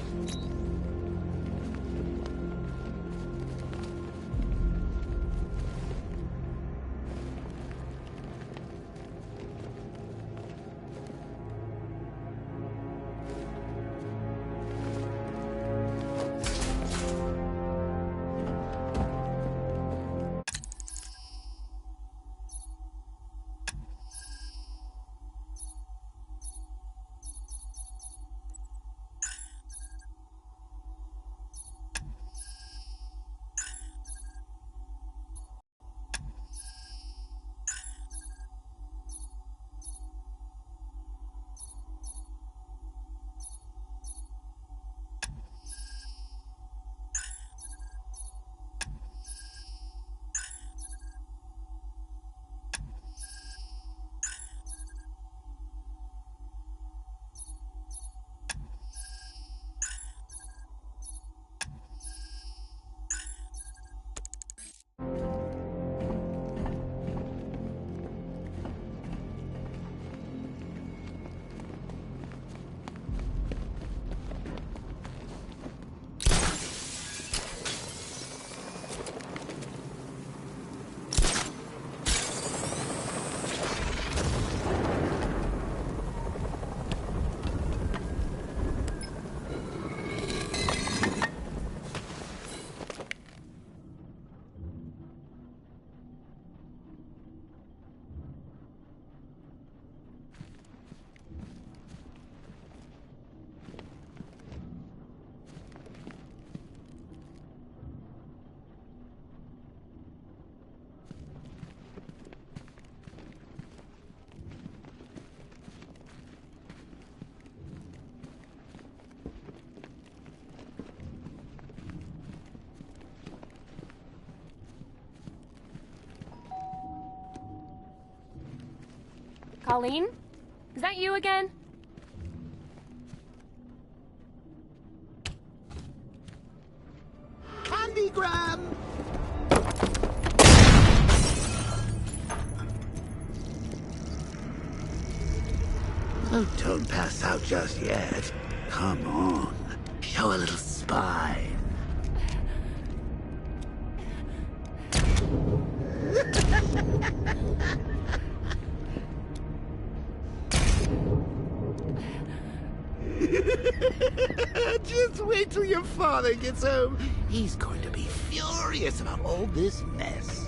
Colleen? Is that you again? Candygram! Oh, don't pass out just yet. Come on. Show a little spine. Just wait till your father gets home. He's going to be furious about all this mess.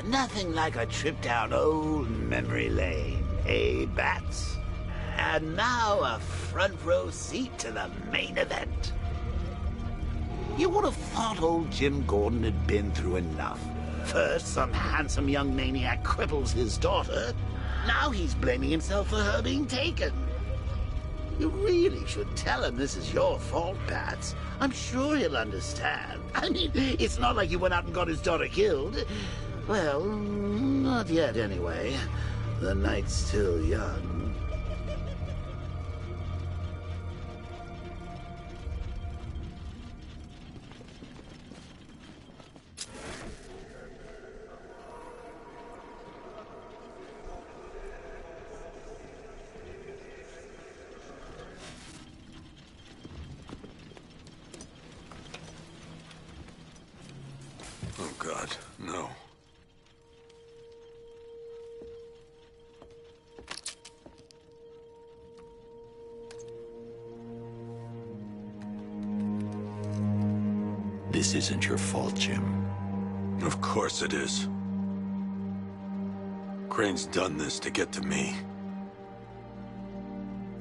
Nothing like a trip down old memory lane, eh, Bats? And now a front row seat to the main event. You would have thought old Jim Gordon had been through enough. First, some handsome young maniac cripples his daughter. Now he's blaming himself for her being taken. You really should tell him this is your fault, Bats. I'm sure he'll understand. I mean, it's not like you went out and got his daughter killed. Well, not yet anyway. The night's still young. Oh, God, no. This isn't your fault, Jim. Of course it is. Crane's done this to get to me.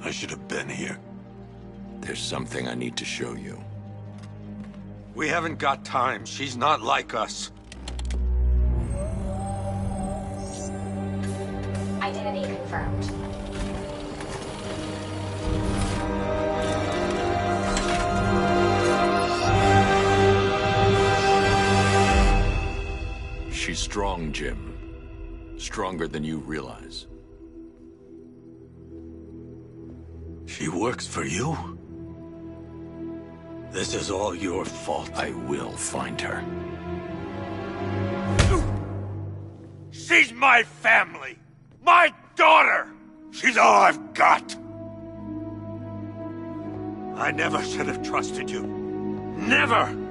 I should have been here. There's something I need to show you. We haven't got time. She's not like us. Identity confirmed. She's strong, Jim. Stronger than you realize. She works for you? This is all your fault. I will find her. She's my family! My daughter! She's all I've got! I never should have trusted you. Never!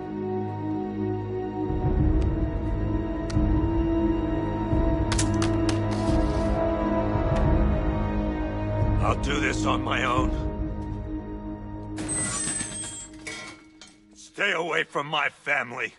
I'll do this on my own. Stay away from my family.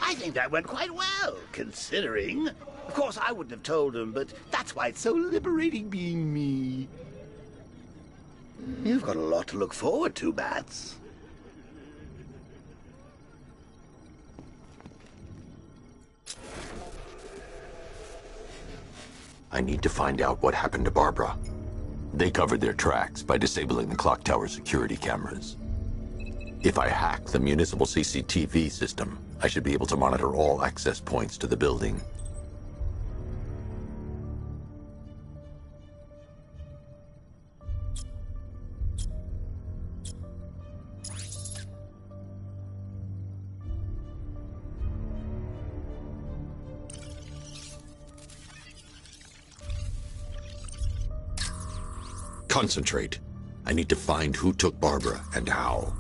I think that went quite well, considering. Of course, I wouldn't have told him, but that's why it's so liberating being me. You've got a lot to look forward to, Bats. I need to find out what happened to Barbara. They covered their tracks by disabling the clock tower security cameras. If I hack the municipal CCTV system, I should be able to monitor all access points to the building. Concentrate. I need to find who took Barbara and how.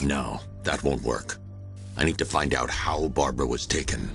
No, that won't work. I need to find out how Barbara was taken.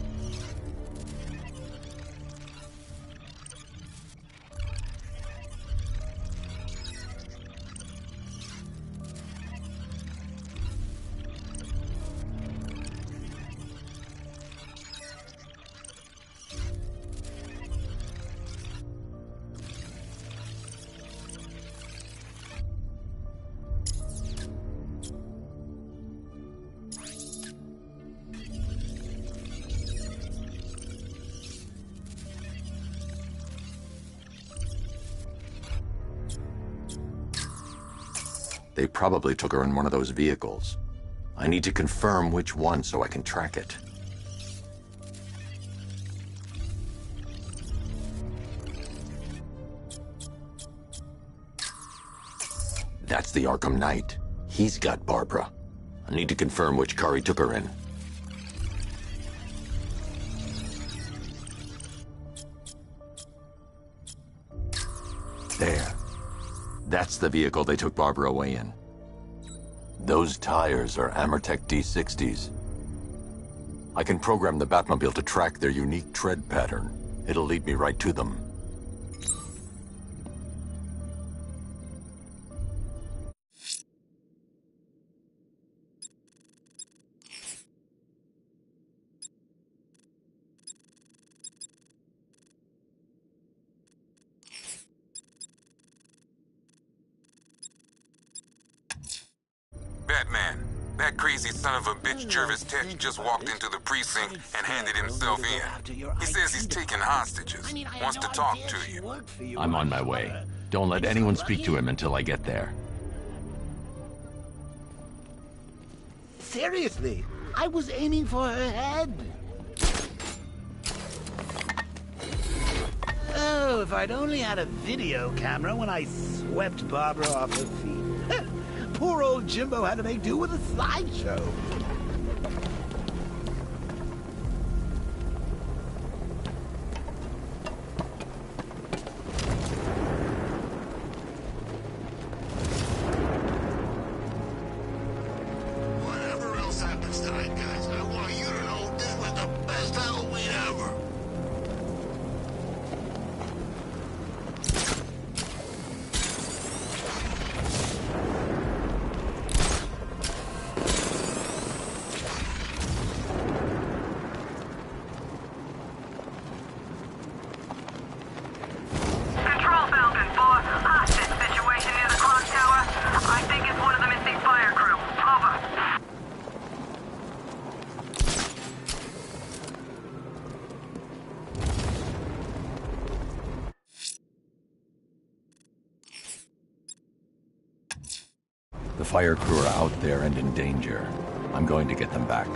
They probably took her in one of those vehicles. I need to confirm which one so I can track it. That's the Arkham Knight. He's got Barbara. I need to confirm which car he took her in. There. That's the vehicle they took Barbara away in. Those tires are Amertech D60s. I can program the Batmobile to track their unique tread pattern. It'll lead me right to them. Batman, that crazy son of a bitch Jervis Tech just walked into the precinct and handed himself in. He says he's taking hostages, wants to talk to you. I'm on my way. Don't let anyone speak to him until I get there. Seriously, I was aiming for her head. Oh, if I'd only had a video camera when I swept Barbara off her feet. Poor old Jimbo had to make do with a slideshow. Whatever else happens tonight, guys, I want you to know this was the best Halloween ever. Control Falcon 4, hostage situation near the clock tower. I think it's one of the missing fire crew. Over. The fire crew are out there and in danger. I'm going to get them back.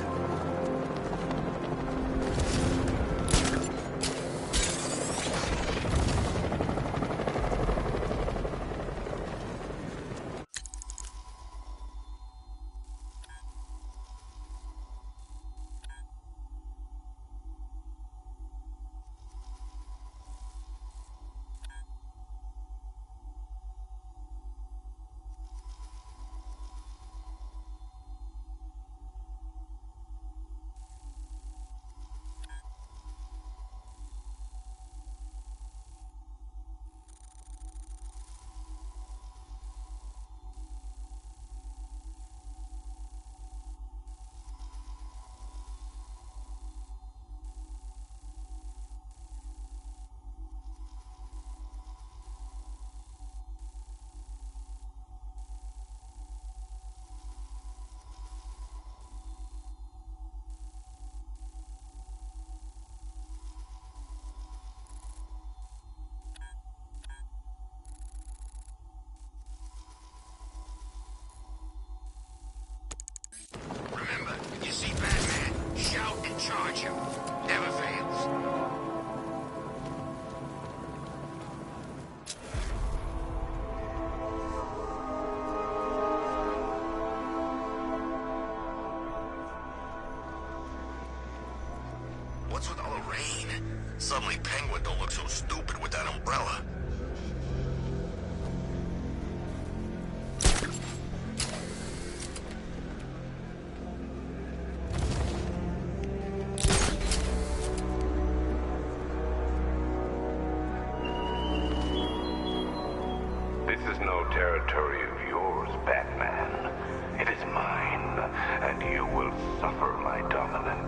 rain. Suddenly Penguin don't look so stupid with that umbrella. This is no territory of yours, Batman. It is mine, and you will suffer my dominance.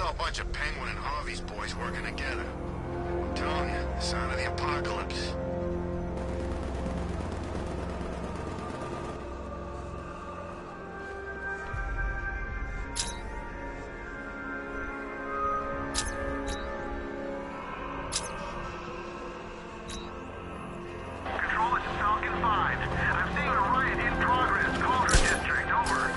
A bunch of Penguin and Harvey's boys working together. I'm telling you, the sign of the apocalypse. Control, it's Falcon 5. I'm seeing a riot in progress. Cauldron District, over.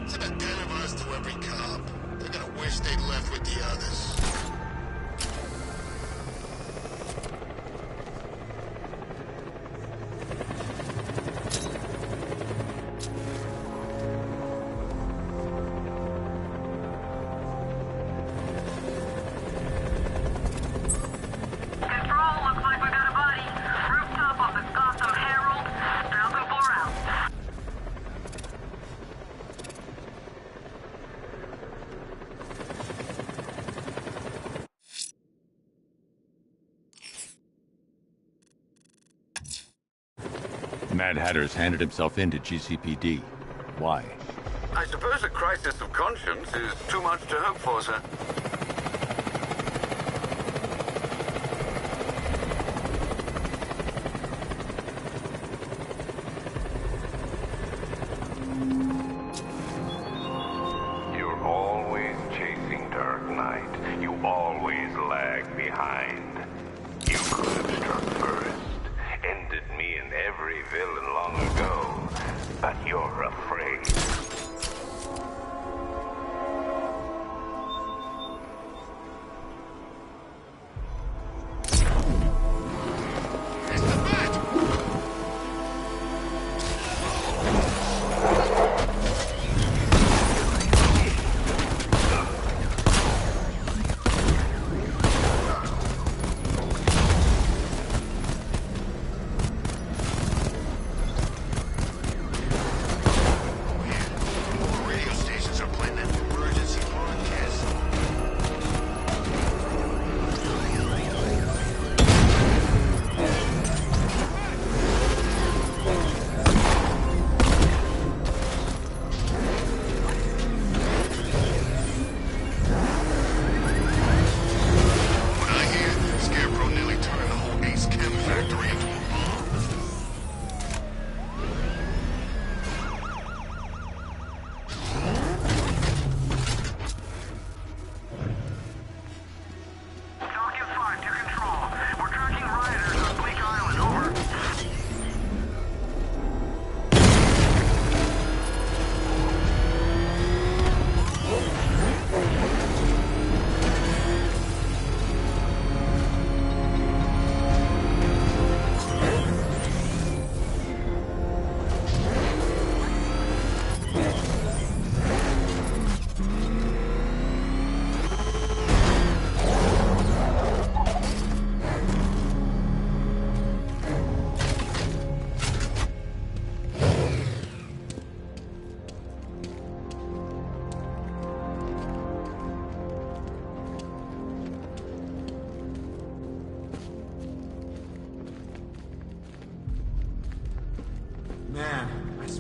It's about 10 of us to every cop. They're gonna wish they'd left with the others. Control, looks like we got a body. Rooftop of the Gotham Herald. 1004 out. Mad Hatter's handed himself in to GCPD. Why? I suppose a crisis of conscience is too much to hope for, sir. You're always chasing Dark Knight. You always lag behind. You could have struck first, ended me and every villain long ago, but you're afraid.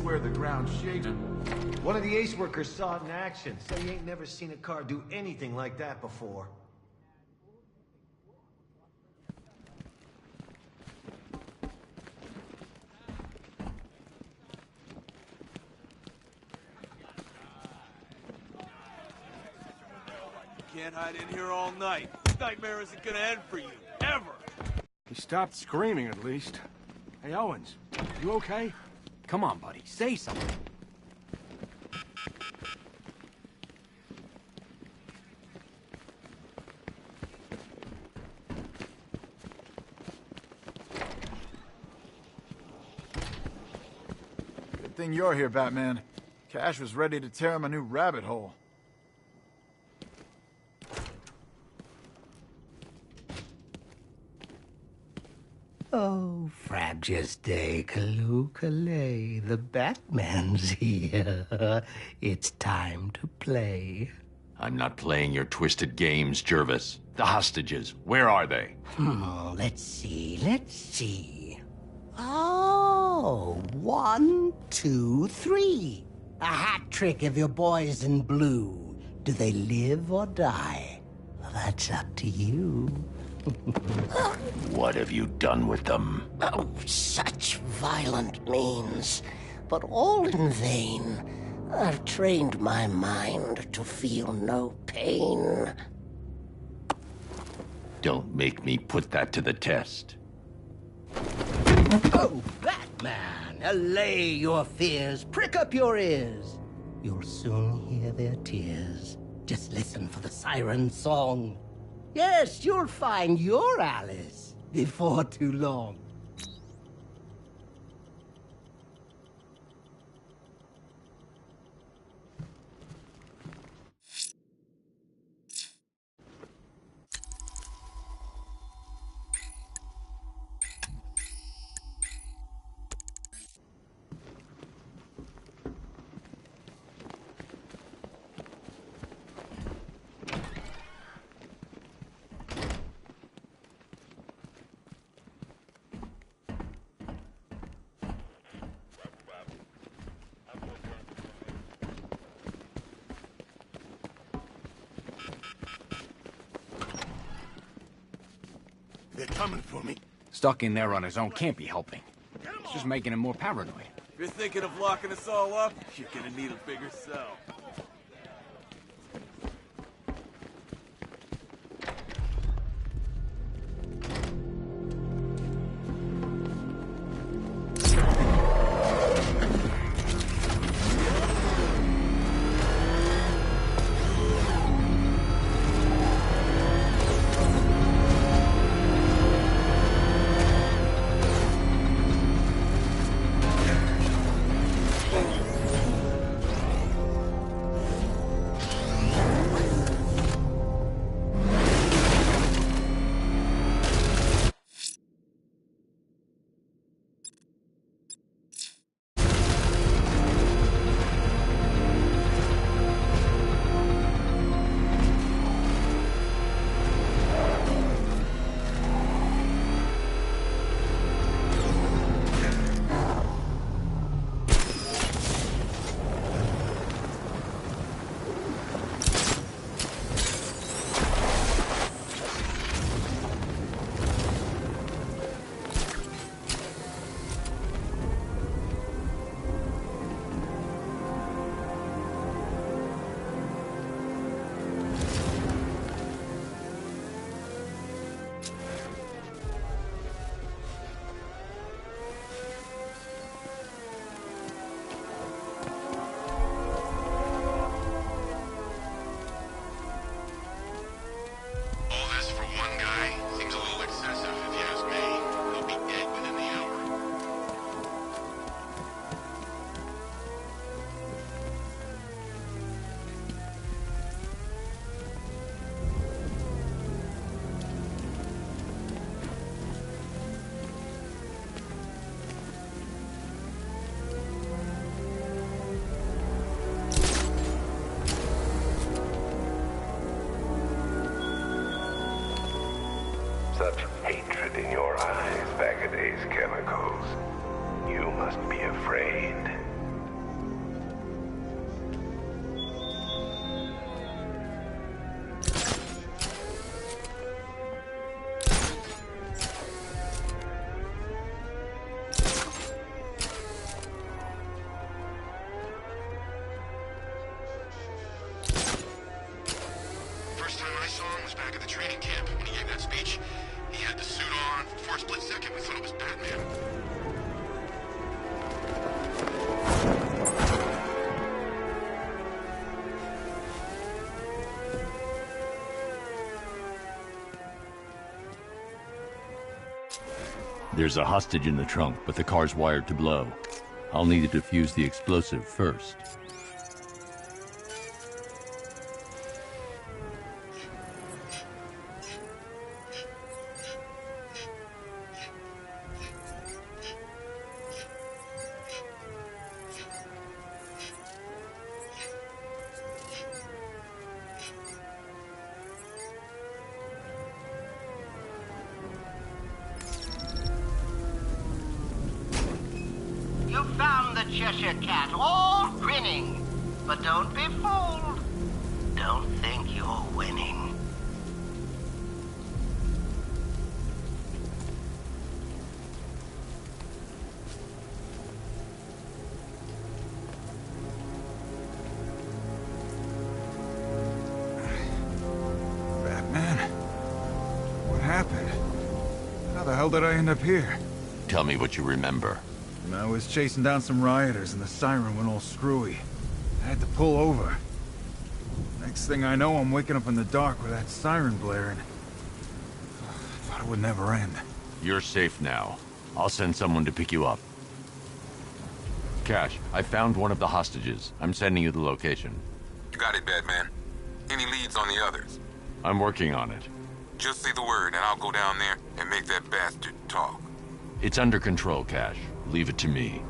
swear the ground's shaking. One of the Ace workers saw it in action. Said he ain't never seen a car do anything like that before. Can't hide in here all night. This nightmare isn't gonna end for you, ever. He stopped screaming, at least. Hey, Owens, you okay? Come on, buddy, say something. Good thing you're here, Batman. Cash was ready to tear him a new rabbit hole. Oh, Frabjous Day, Kaloo-Kalay, the Batman's here. It's time to play. I'm not playing your twisted games, Jervis. The hostages, where are they? Let's see. Oh, 1, 2, 3. A hat trick of your boys in blue. Do they live or die? Well, that's up to you. What have you done with them? Oh, such violent means, but all in vain. I've trained my mind to feel no pain. Don't make me put that to the test. Oh, Batman, allay your fears, prick up your ears. You'll soon hear their tears. Just listen for the siren song. Yes, you'll find your Alice before too long. They're coming for me. Stuck in there on his own can't be helping. It's just making him more paranoid. If you're thinking of locking us all up, you're gonna need a bigger cell. Such hatred in your eyes, Bagada's chemicals. You must be afraid. training camp when he gave that speech. He had the suit on. For a split second, we thought it was Batman. There's a hostage in the trunk, but the car's wired to blow. I'll need to defuse the explosive first. You found the Cheshire Cat, all grinning. But don't be fooled. Don't think you're winning. Batman? What happened? How the hell did I end up here? Tell me what you remember. I was chasing down some rioters and the siren went all screwy. I had to pull over. Next thing I know, I'm waking up in the dark with that siren blaring. I thought it would never end. You're safe now. I'll send someone to pick you up. Cash, I found one of the hostages. I'm sending you the location. You got it, Batman. Any leads on the others? I'm working on it. Just say the word and I'll go down there and make that bastard talk. It's under control, Cash. Leave it to me.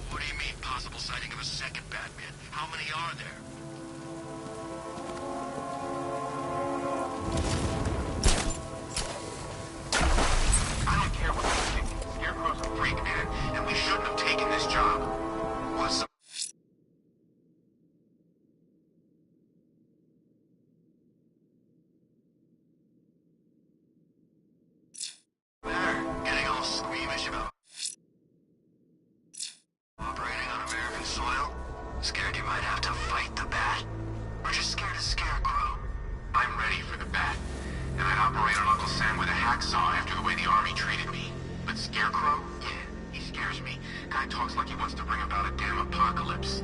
What do you mean, possible sighting of a second Batman? How many are there? I don't care what you think. Scarecrow's a freak, man, and we shouldn't have taken this job. What's up? Getting all squeamish about operating on American soil? Scared you might have to fight the Bat? Or just scared of Scarecrow? I'm ready for the Bat, and I'd operate on Uncle Sam with a hacksaw after the way the Army treated me. But Scarecrow? Yeah, he scares me. Guy talks like he wants to bring about a damn apocalypse.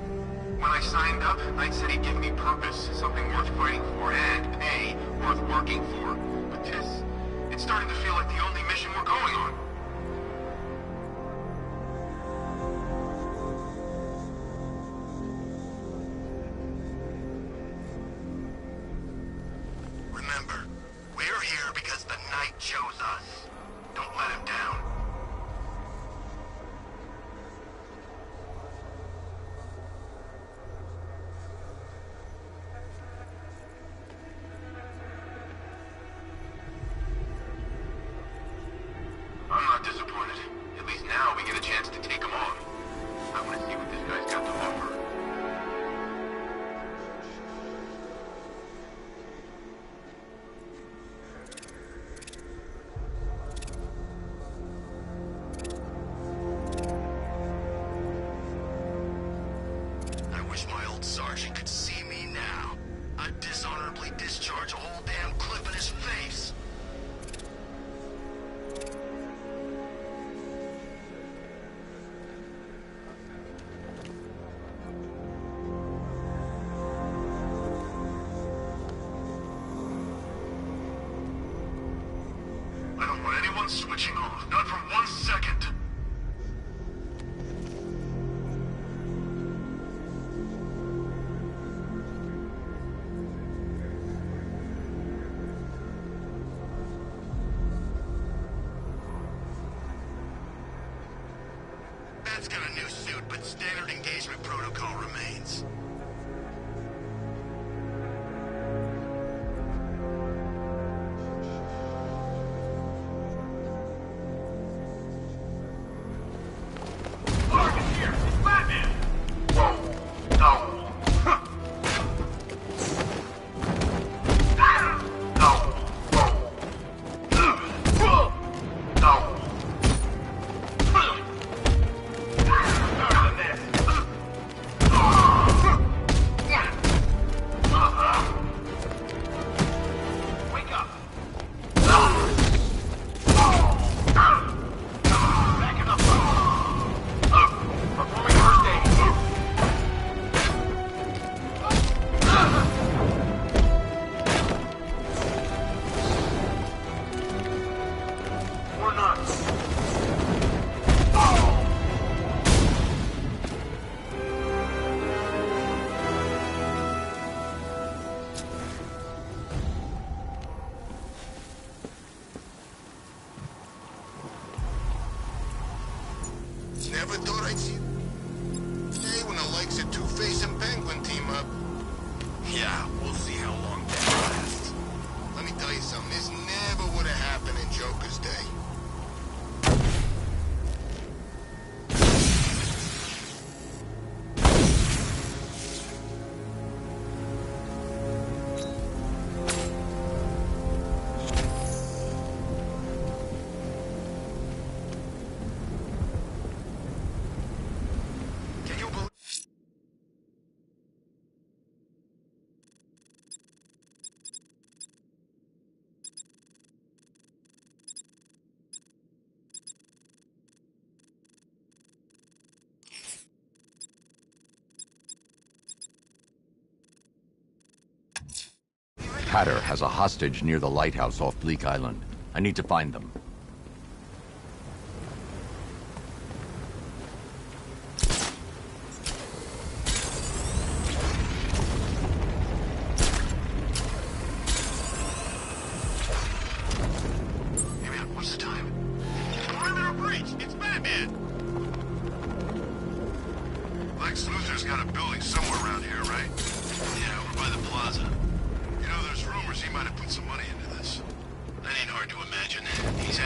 When I signed up, Knight said he'd give me purpose, something worth fighting for, and pay worth working for. But this, it's starting to feel like the only mission we're going on. Remember, we're here because the Knight chose us. Don't let him down. I'm not disappointed. At least now we get a chance to take him on. I want to see what this guy's got to offer. I wish my old sergeant could see me now. I'd dishonorably discharge a whole damn clip in his face. I don't want anyone switching off, not for 1 second. but standard engagement protocol remains. Never thought I'd see day when the likes of Two-Face and Penguin team up. Yeah, we'll see how long that lasts. Let me tell you something, this never would have happened in Joker's day. Hatter has a hostage near the lighthouse off Bleak Island. I need to find them. Hey man, what's the time? Perimeter breach! It's Batman! Lex Luthor's got a building somewhere around here, right? Yeah, over by the plaza. You know, there's rumors he might have put some money into this. That ain't hard to imagine. He's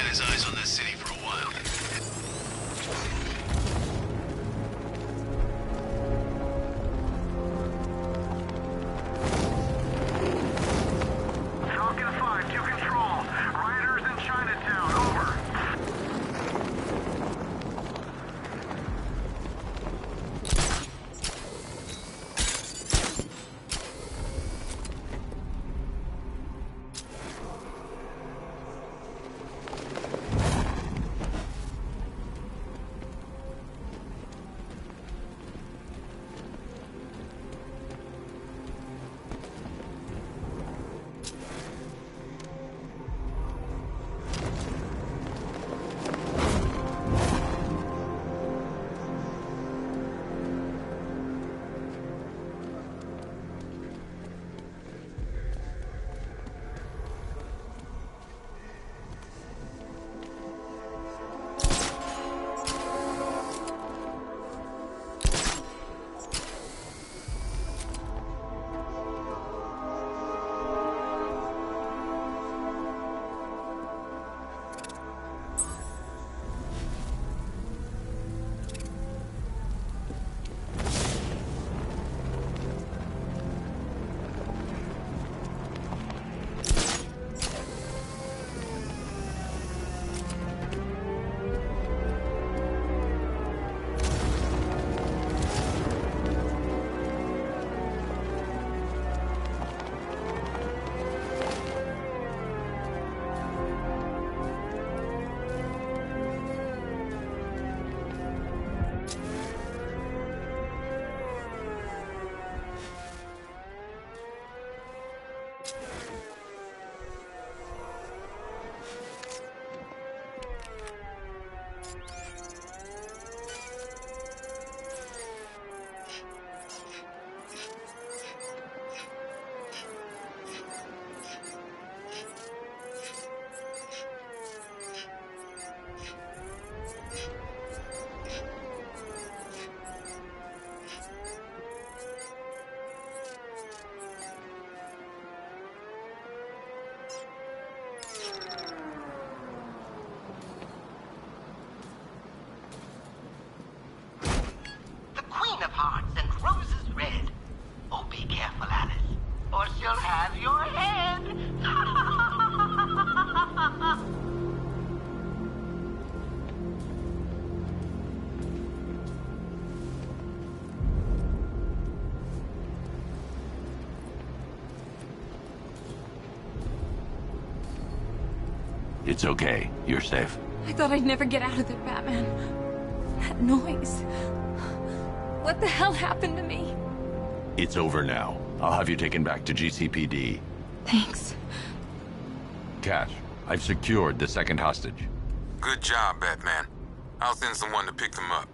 It's okay. You're safe. I thought I'd never get out of there, Batman. That noise. What the hell happened to me? It's over now. I'll have you taken back to GCPD. Thanks. Cash, I've secured the second hostage. Good job, Batman. I'll send someone to pick them up.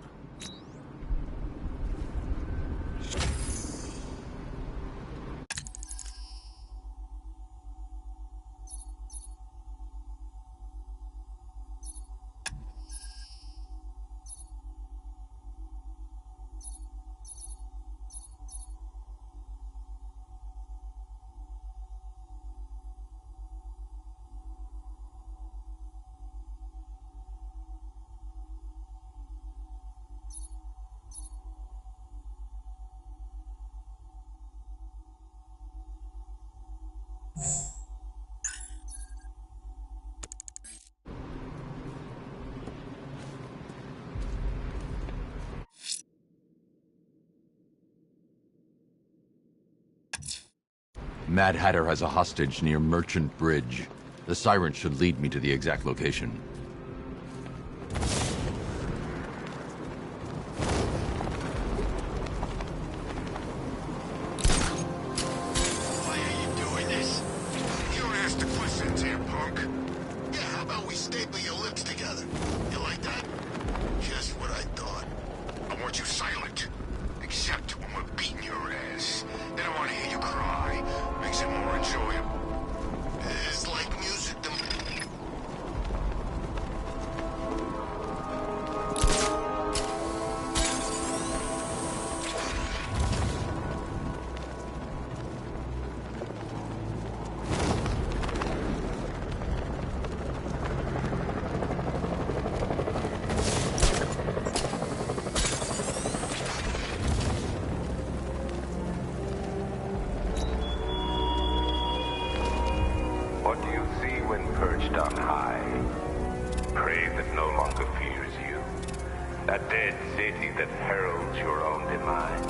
Mad Hatter has a hostage near Merchant Bridge. The siren should lead me to the exact location. Why are you doing this? You don't ask the questions here, punk. Yeah, how about we staple your lips together? You like that? Just what I thought. I want you silent. Except when we're beating your ass. Then I want to hear you cry. Makes it more enjoyable. It's like music to me. What do you see when perched on high? Prey that no longer fears you. A dead city that heralds your own demise.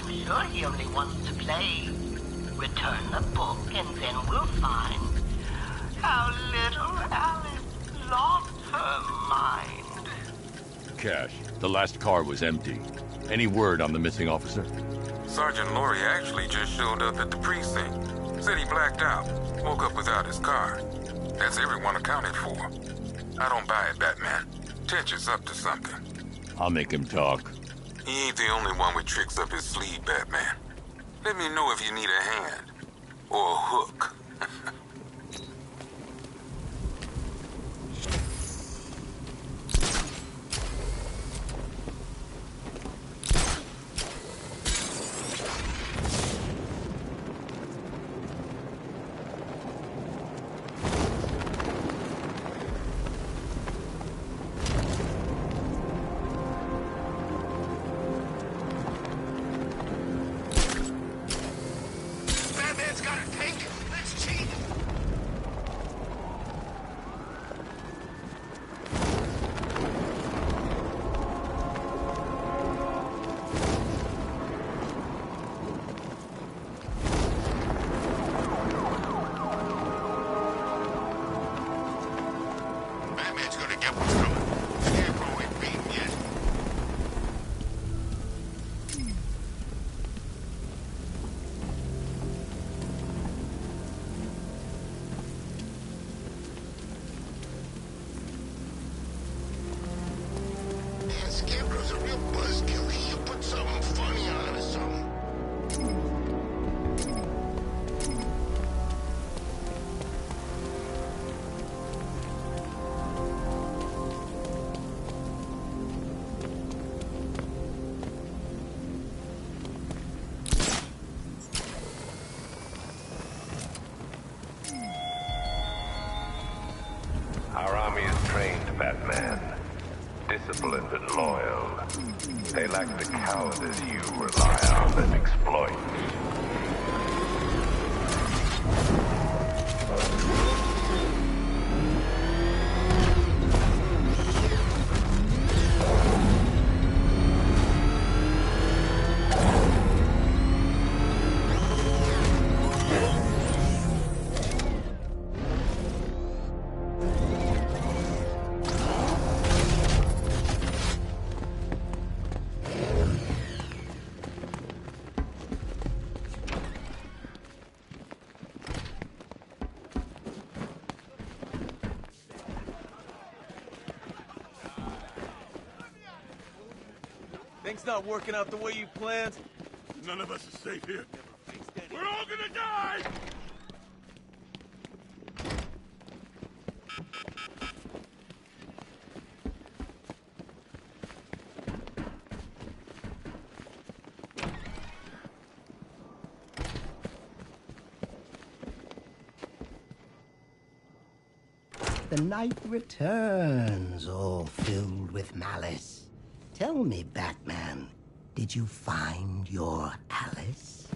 I'm sure he only wants to play. Return the book and then we'll find how little Alice lost her mind. Cash, the last car was empty. Any word on the missing officer? Sergeant Laurie actually just showed up at the precinct. Said he blacked out. Woke up without his car. That's everyone accounted for. I don't buy it, Batman. Tench is up to something. I'll make him talk. He ain't the only one with tricks up his sleeve, Batman. Let me know if you need a hand. Or a hook. Our army is trained, Batman. Disciplined and loyal. They lack the cowardice you rely on and exploit. Things not working out the way you planned? None of us is safe here. We're all gonna die! The night returns, all filled with malice. Tell me, Batman, did you find your Alice?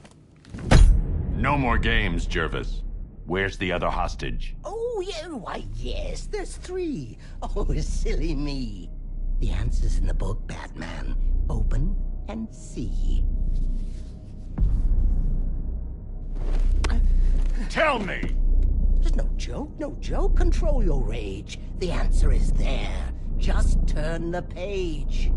No more games, Jervis. Where's the other hostage? Oh, yeah, why, yes, there's 3. Oh, silly me. The answer's in the book, Batman. Open and see. Tell me! There's no joke, no joke. Control your rage. The answer is there. Just turn the page.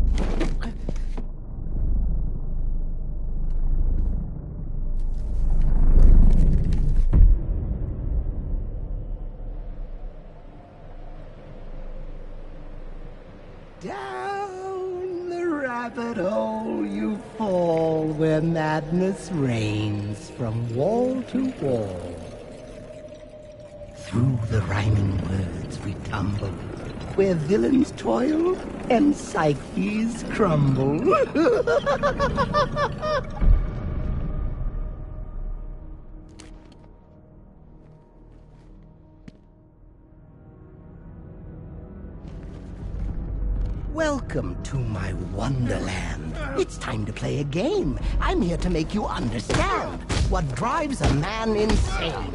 Down the rabbit hole you fall, where madness reigns from wall to wall. Through the rhyming words we tumble, where villains toil and psyches crumble. Welcome to my wonderland. It's time to play a game. I'm here to make you understand what drives a man insane.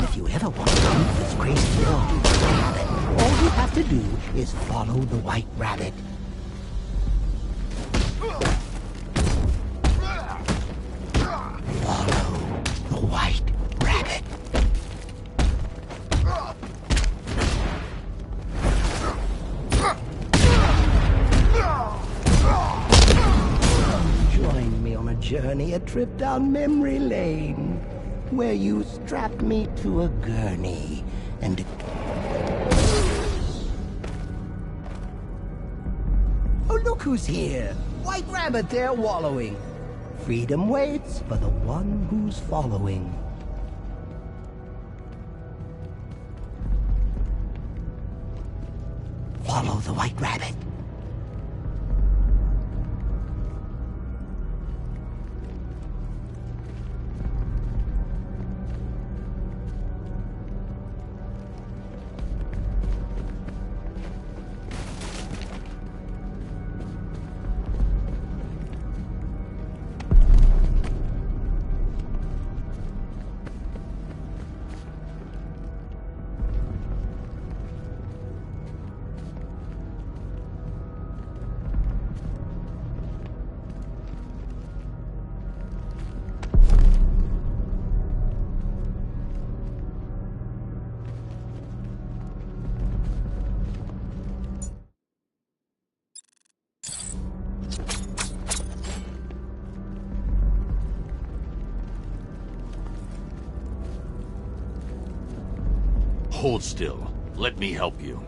If you ever want to come to this crazy world, all you have to to do is follow the White Rabbit. Follow the White Rabbit. Join me on a journey, a trip down memory lane, where you strapped me to a gurney and... Oh, look who's here! White Rabbit there wallowing. Freedom waits for the one who's following. Follow the White Rabbit. Hold still. Let me help you.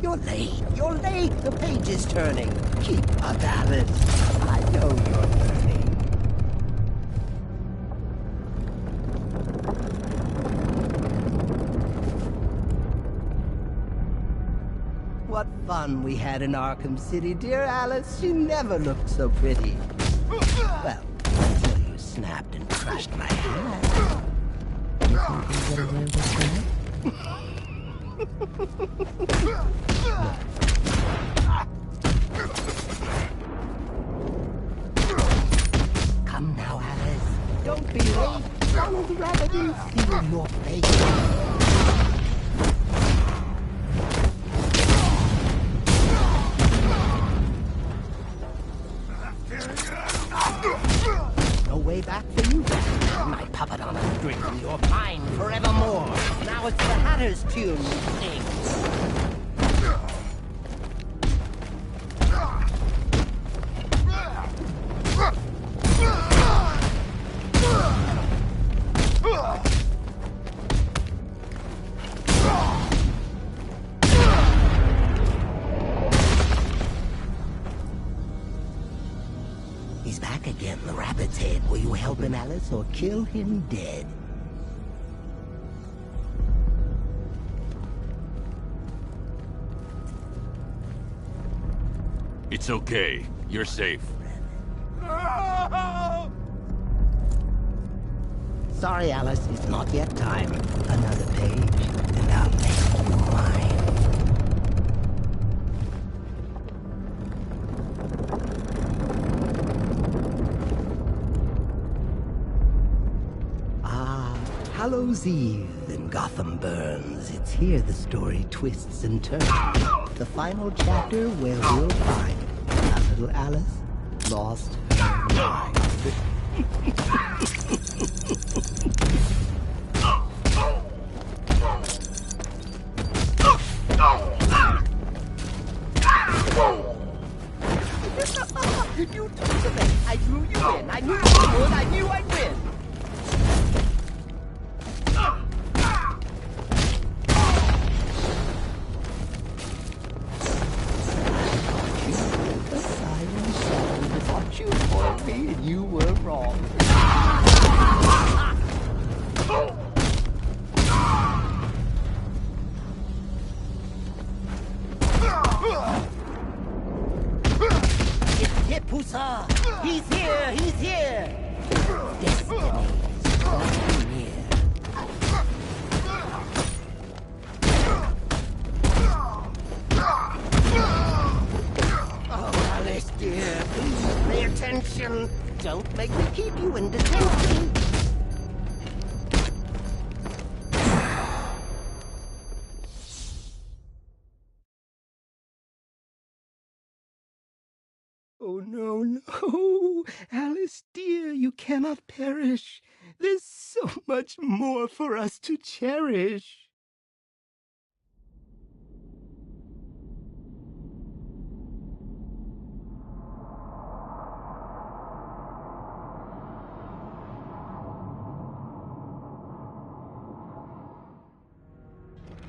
You're late. You're late. The page is turning. Keep up, Alice. I know you're learning. What fun we had in Arkham City, dear Alice. You never looked so pretty. Well, until you snapped and crushed my hand. You think you'll get away with that? Come now, Alice. Don't be late. Follow the rabbit and feel your face. No way back for you, my puppet on a string. You're mine forevermore. Now it's the Hatter's tune you sing. He's back again, the rabbit's head. Will you help him, Alice, or kill him dead? It's okay. You're safe. Sorry, Alice, it's not yet time. Another page, and I'll make you mine. Hallows Eve and Gotham burns. It's here the story twists and turns. The final chapter where we'll find a little Alice lost her mind. You took the bait. I drew you in. I knew you would. I knew I'd win. You for me, and you were wrong. It's Hipusa! He's here! He's here! Destiny's drawing near. Oh, Alice, dear, please pay attention. Don't make me keep you in detention. Oh, no, no. Alice, dear, you cannot perish. There's so much more for us to cherish.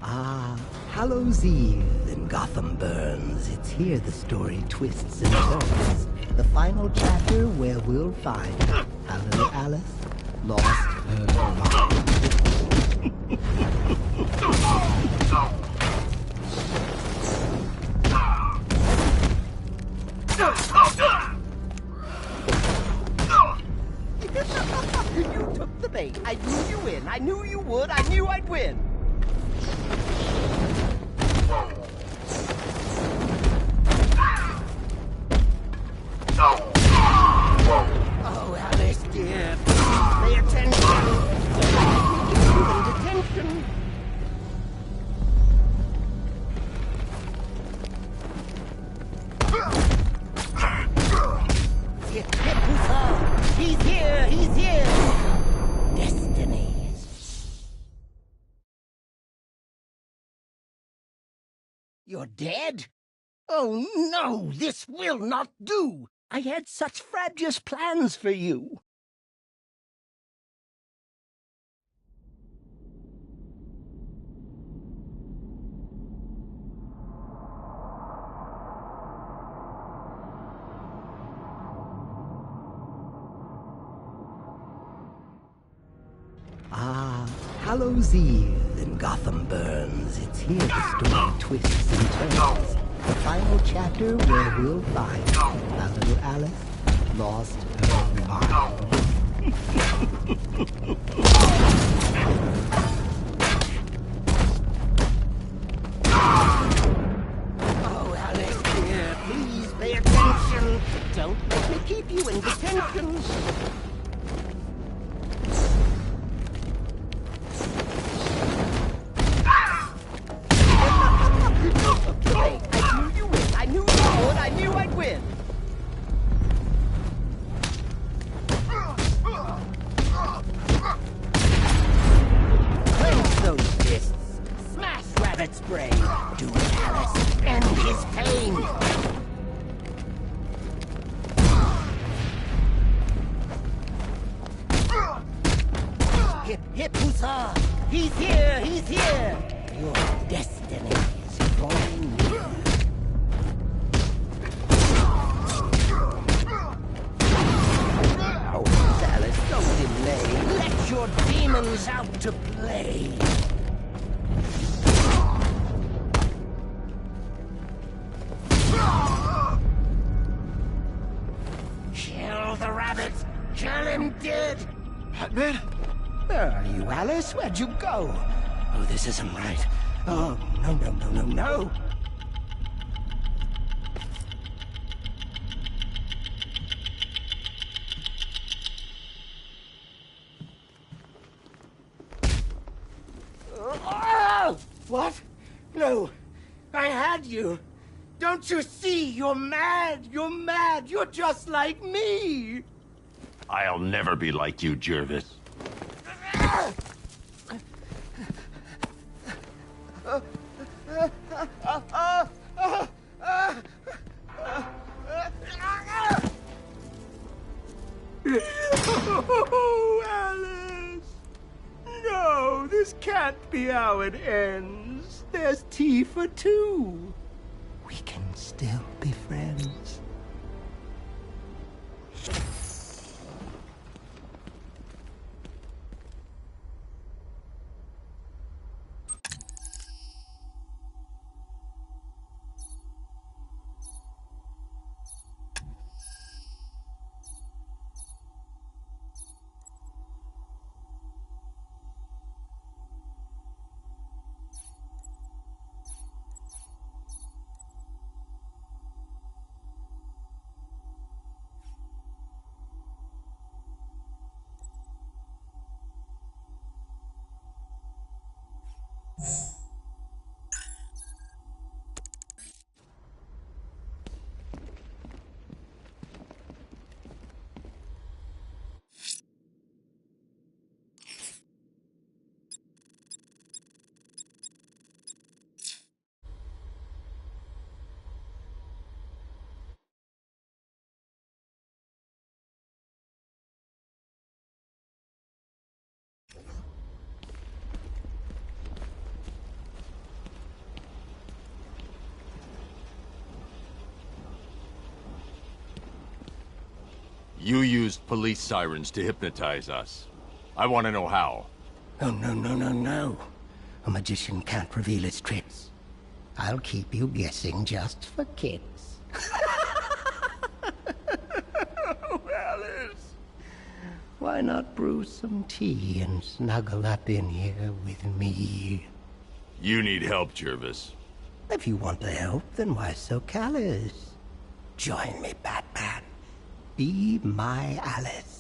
Ah, Hallows Eve in Gotham burns. It's here the story twists and turns. The final chapter where we'll find how little Alice lost her mind. You took the bait. I drew you in. I knew you would. I knew I'd win. Oh, Alice, dear, pay attention. Don't keep you in detention. He's here, he's here. Destinies. You're dead? Oh, no, this will not do. I had such fabulous plans for you. Ah, Hallows Eve in Gotham burns. It's here the story twists and turns. The final chapter where we'll find how little Alice lost her mind. Oh, Alice, dear, please pay attention. Don't let me keep you in detention. I knew I'd win. Clench those fists. Smash Rabbit's brain. Do it, Alice. End his pain. Hip, hip, huzzah. He's here, he's here. Your destiny is drawing near. Don't delay. Let your demons out to play. Kill the rabbit. Kill him dead. Batman? Where are you, Alice? Where'd you go? Oh, this isn't right. Oh, no, no, no, no, no. What? No. I had you. Don't you see? You're mad. You're mad. You're just like me. I'll never be like you, Jervis. Oh, Alice. No, this can't be how it ends. There's tea for two. We can still be friends. You used police sirens to hypnotize us. I want to know how. Oh, no. A magician can't reveal his tricks. I'll keep you guessing just for kicks. Alice! Why not brew some tea and snuggle up in here with me? You need help, Jervis. If you want the help, then why so callous? Join me, Batman. Be my Alice.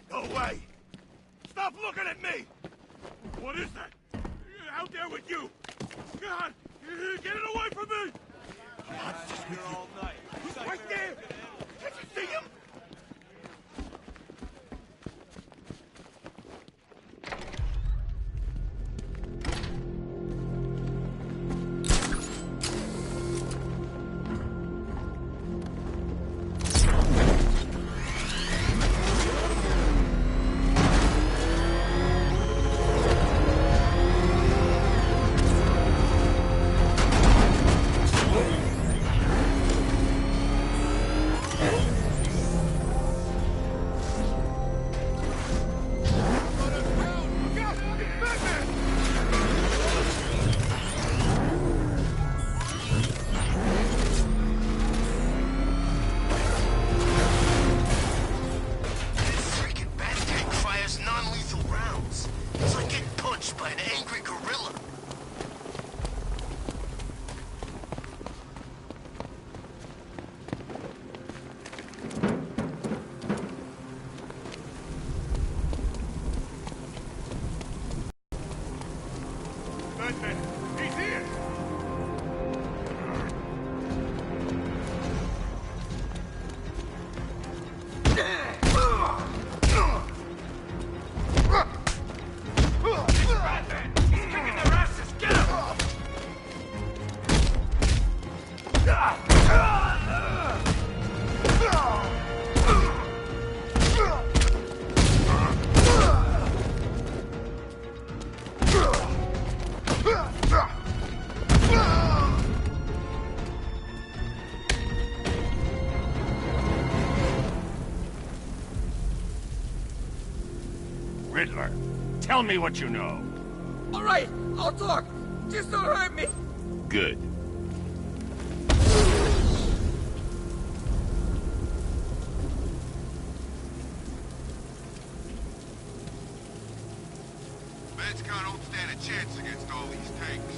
No way! Stop looking at me! What is that? How dare with you? God! Get it away from me! What's this with you? All night. He's right there! Can't you see him? He's here! Batman! He's kicking their asses! Get him! Riddler, tell me what you know. All right, I'll talk. Just don't hurt me. Good. Mankind don't stand a chance against all these tanks.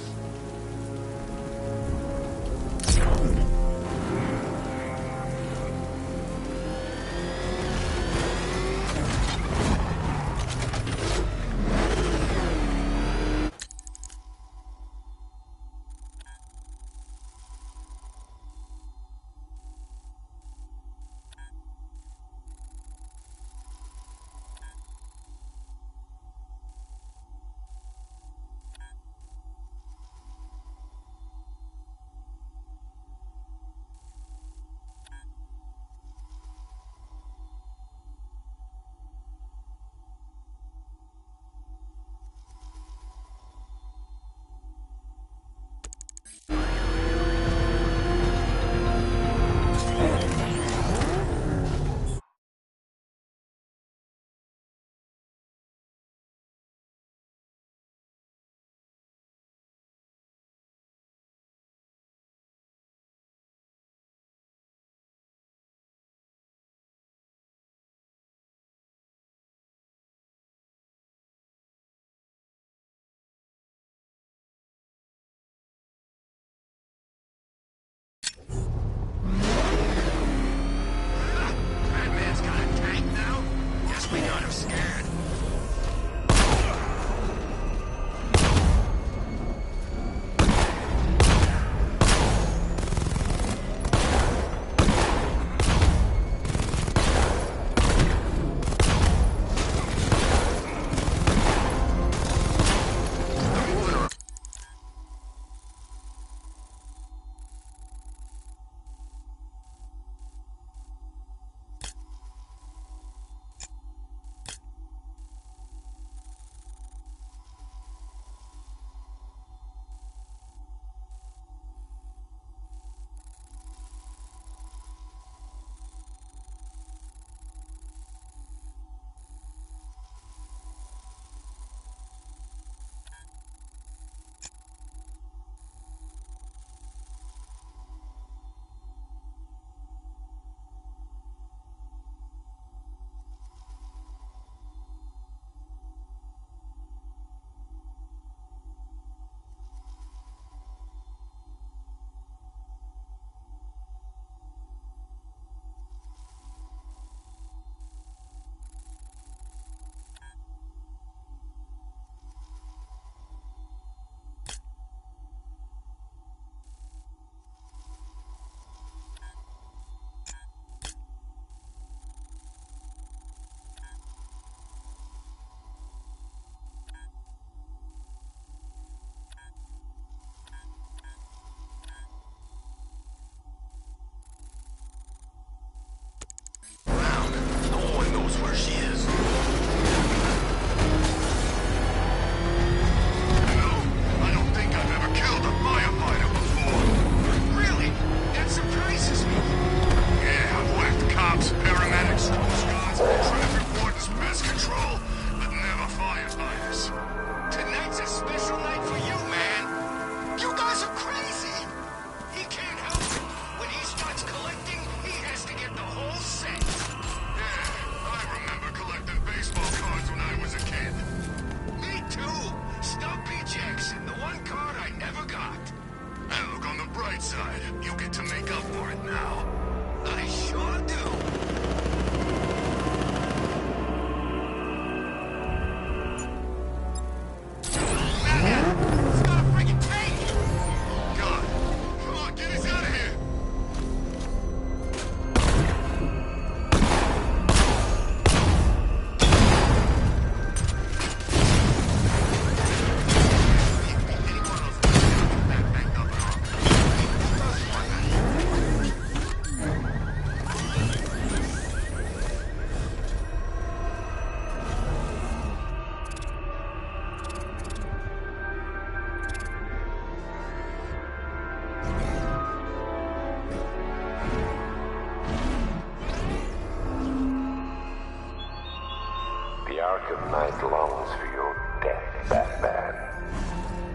Arkham Knight longs for your death, Batman.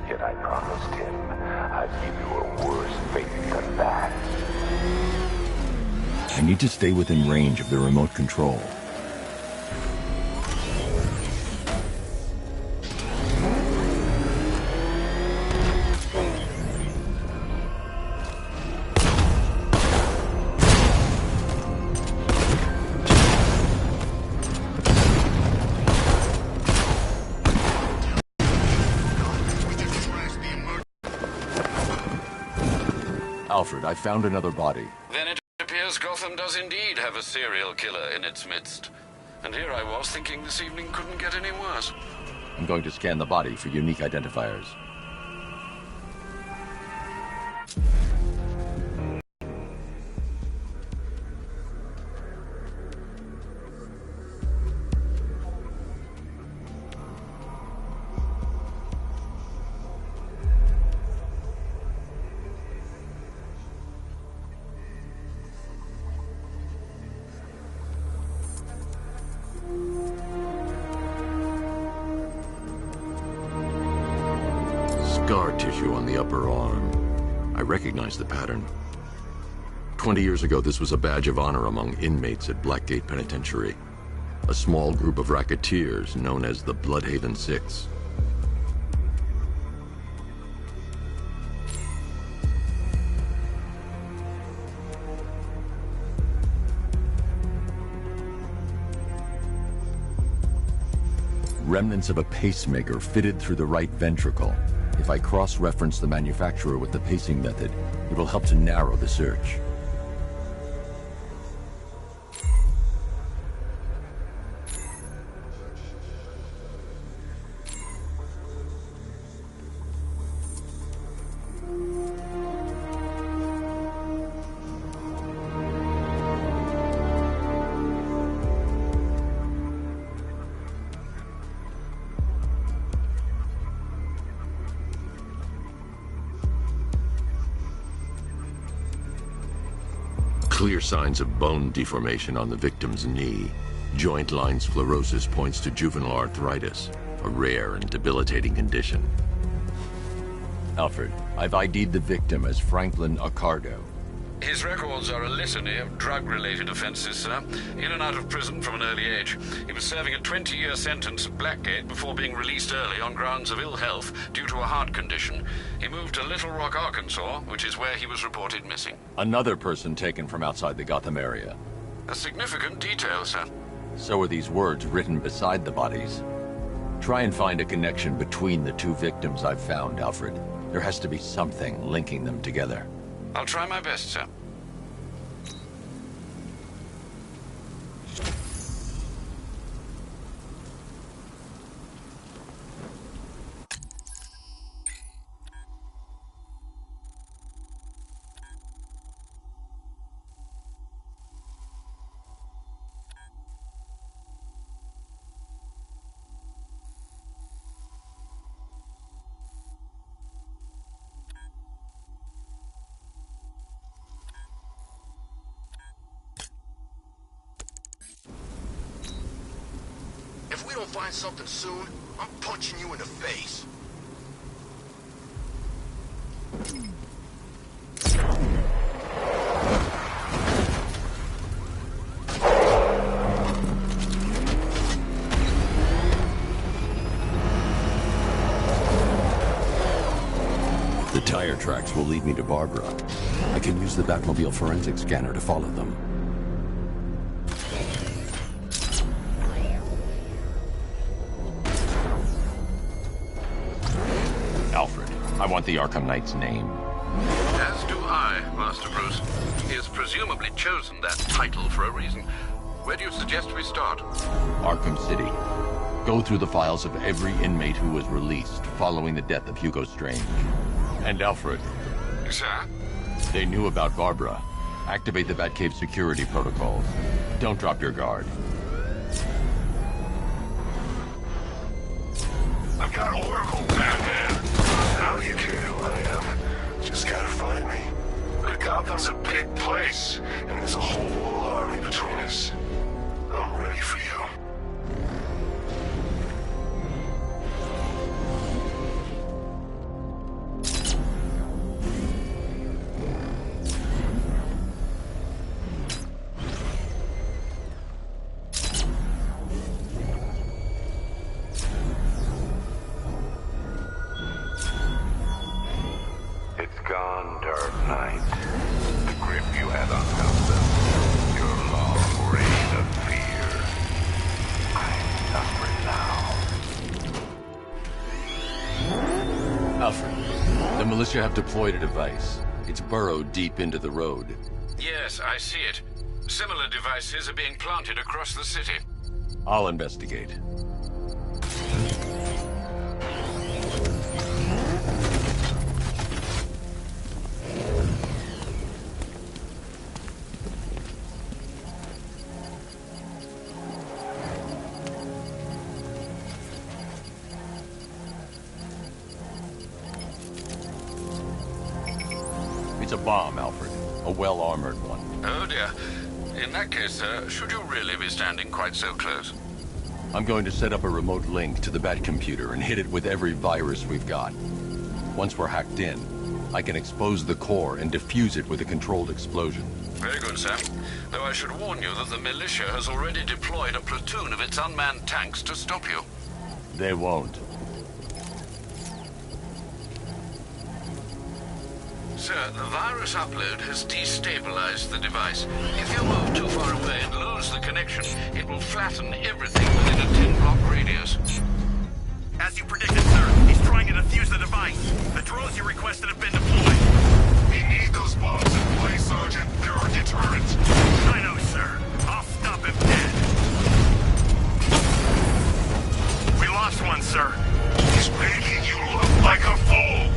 Yet I promised him I'd give you a worse fate than that. I need to stay within range of the remote control. Alfred, I found another body. Then it appears Gotham does indeed have a serial killer in its midst. And here I was thinking this evening couldn't get any worse. I'm going to scan the body for unique identifiers. Scar tissue on the upper arm. I recognize the pattern. 20 years ago, this was a badge of honor among inmates at Blackgate Penitentiary. A small group of racketeers known as the Bloodhaven Six. Remnants of a pacemaker fitted through the right ventricle. If I cross-reference the manufacturer with the pacing method, it will help to narrow the search. Clear signs of bone deformation on the victim's knee. Joint line sclerosis points to juvenile arthritis, a rare and debilitating condition. Alfred, I've ID'd the victim as Franklin Accardo. His records are a litany of drug-related offenses, sir. In and out of prison from an early age. He was serving a 20-year sentence at Blackgate before being released early on grounds of ill health due to a heart condition. He moved to Little Rock, Arkansas, which is where he was reported missing. Another person taken from outside the Gotham area. A significant detail, sir. So are these words written beside the bodies. Try and find a connection between the two victims I've found, Alfred. There has to be something linking them together. I'll try my best, sir. If we don't find something soon, I'm punching you in the face. The tire tracks will lead me to Barbara. I can use the Batmobile forensic scanner to follow them. Alfred, I want the Arkham Knight's name. As do I, Master Bruce. He has presumably chosen that title for a reason. Where do you suggest we start? Arkham City. Go through the files of every inmate who was released following the death of Hugo Strange. And Alfred. Sir? They knew about Barbara. Activate the Batcave security protocols. Don't drop your guard. I've got Oracle, Batman. How do you care who I am? Just gotta find me. But Gotham's a big place, and there's a whole army between us. I'm ready for you. Dark Knight. The grip you had on Gotham. Your long reign of fear. I suffer now. Alfred, the militia have deployed a device. It's burrowed deep into the road. Yes, I see it. Similar devices are being planted across the city. I'll investigate. It's a bomb, Alfred. A well-armored one. Oh dear. In that case, sir, should you really be standing quite so close? I'm going to set up a remote link to the Bat computer and hit it with every virus we've got. Once we're hacked in, I can expose the core and defuse it with a controlled explosion. Very good, sir. Though I should warn you that the militia has already deployed a platoon of its unmanned tanks to stop you. They won't. Sir, the virus upload has destabilized the device. If you move too far away and lose the connection, it will flatten everything within a 10-block radius. As you predicted, sir, he's trying to defuse the device. The drones you requested have been deployed. We need those bombs in place, Sergeant. They're our deterrent. I know, sir. I'll stop him dead. We lost one, sir. He's making you look like a fool.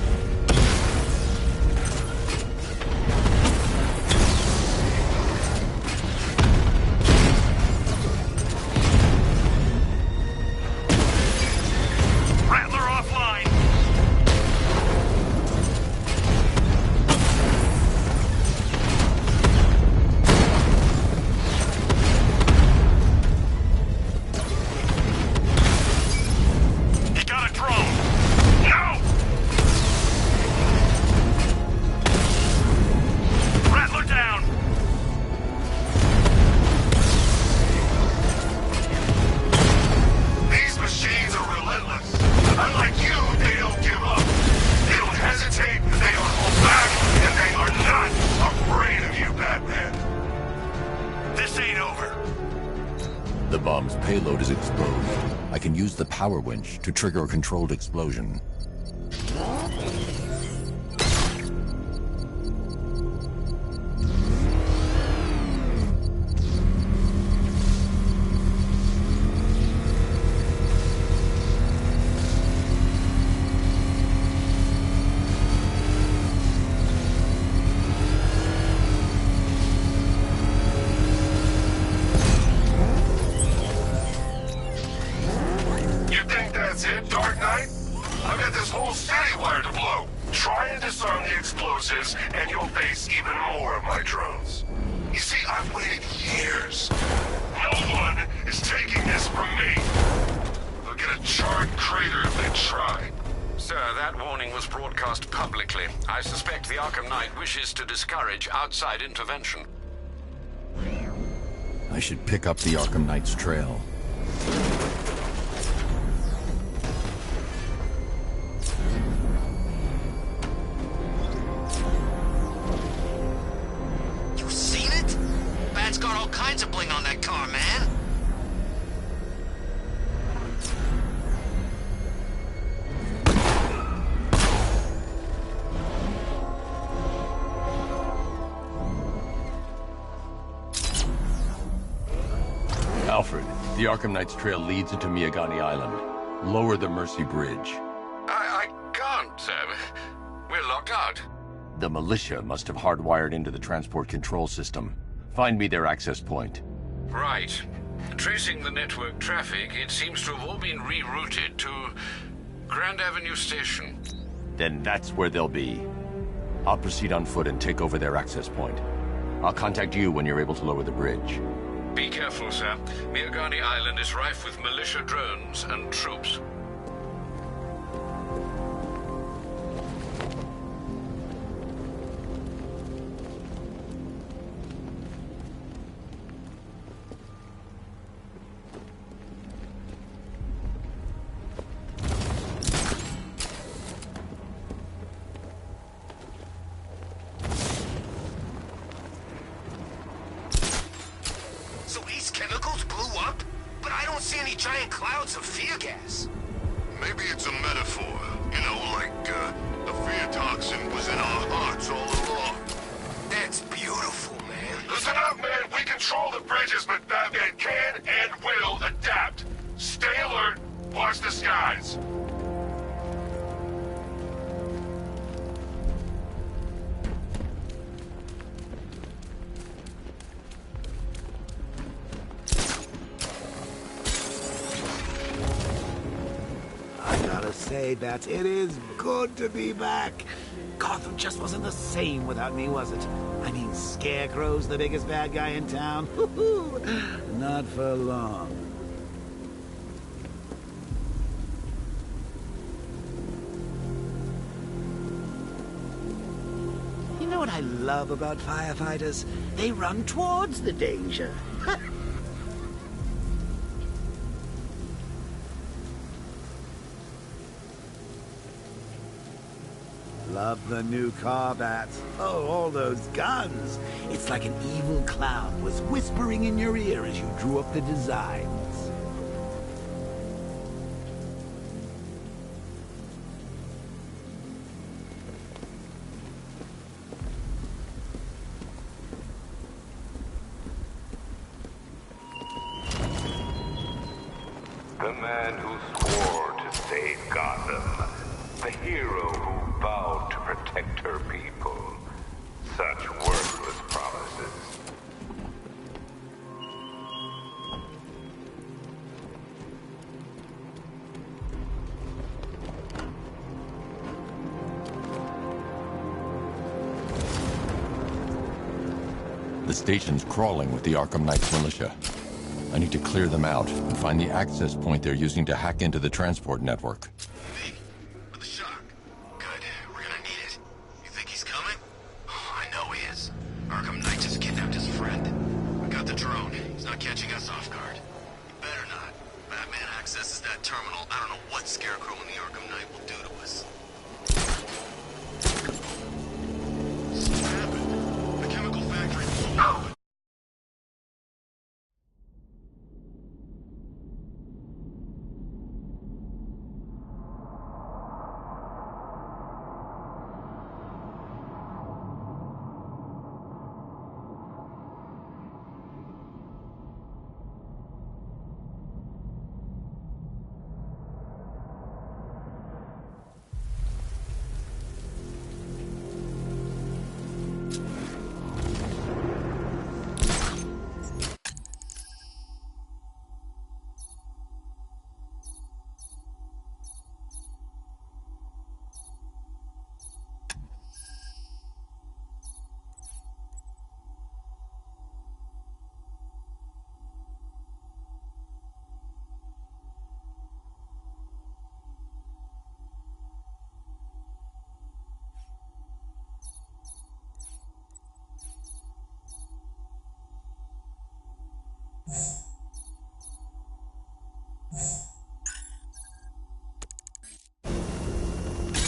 Payload is exposed. I can use the power winch to trigger a controlled explosion. And you'll face even more of my drones. You see, I've waited years. No one is taking this from me. They'll get a charred crater if they try. Sir, that warning was broadcast publicly. I suspect the Arkham Knight wishes to discourage outside intervention. I should pick up the Arkham Knight's trail. Got all kinds of bling on that car, man. Alfred, the Arkham Knight's trail leads into Miagani Island. Lower the Mercy Bridge. I can't, sir. We're locked out. The militia must have hardwired into the transport control system. Find me their access point. Right. Tracing the network traffic, it seems to have all been rerouted to Grand Avenue Station. Then that's where they'll be. I'll proceed on foot and take over their access point. I'll contact you when you're able to lower the bridge. Be careful, sir. Miagani Island is rife with militia drones and troops. any giant clouds of fear gas. Maybe it's a metaphor. You know, like, the fear toxin was in our hearts all along. That's beautiful, man. Listen up, man. We control the bridges, but Batman can and will adapt. Stay alert. Watch the skies. I gotta say, Bats, it is good to be back. Gotham just wasn't the same without me, was it? I mean, Scarecrow's the biggest bad guy in town. Not for long. You know what I love about firefighters? They run towards the danger. Love the new car, Bats. Oh, all those guns. It's like an evil clown was whispering in your ear as you drew up the designs. The man who swore to save Gotham. The hero who vowed to protect her people. Such worthless promises. The station's crawling with the Arkham Knight's militia. I need to clear them out and find the access point they're using to hack into the transport network. Arkham Knight just kidnapped his friend. We got the drone. He's not catching us off guard. He better not. Batman accesses that terminal. I don't know what Scarecrow and the Arkham Knight will do to us. So what happened? The chemical factory blew up.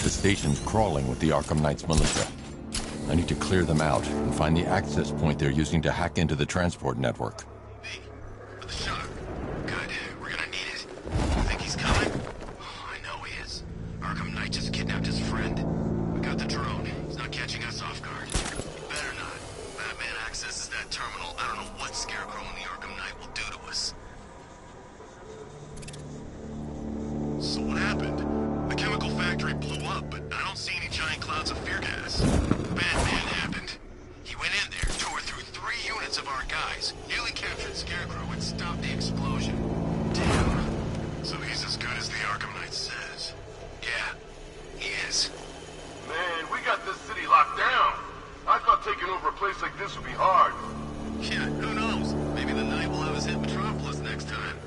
The station's crawling with the Arkham Knight's militia. I need to clear them out and find the access point they're using to hack into the transport network. For the shock. Good. We're gonna need it. You think he's coming? Oh, I know he is. Arkham Knight just kidnapped his friend. We got the drone. He's not catching us off guard. Better not. Batman accesses that terminal. I don't know what Scarecrow and the Arkham Knight will do to us. So what happened? The chemical factory blew up, but I don't see any giant clouds of fear gas. Batman happened. He went in there, tore through 3 units of our guys, nearly captured Scarecrow, and stopped the explosion. Damn. So he's as good as the Arkham Knight says. Yeah, he is. Man, we got this city locked down. I thought taking over a place like this would be hard. Yeah, who knows? Maybe the Knight will have us hit Metropolis next time.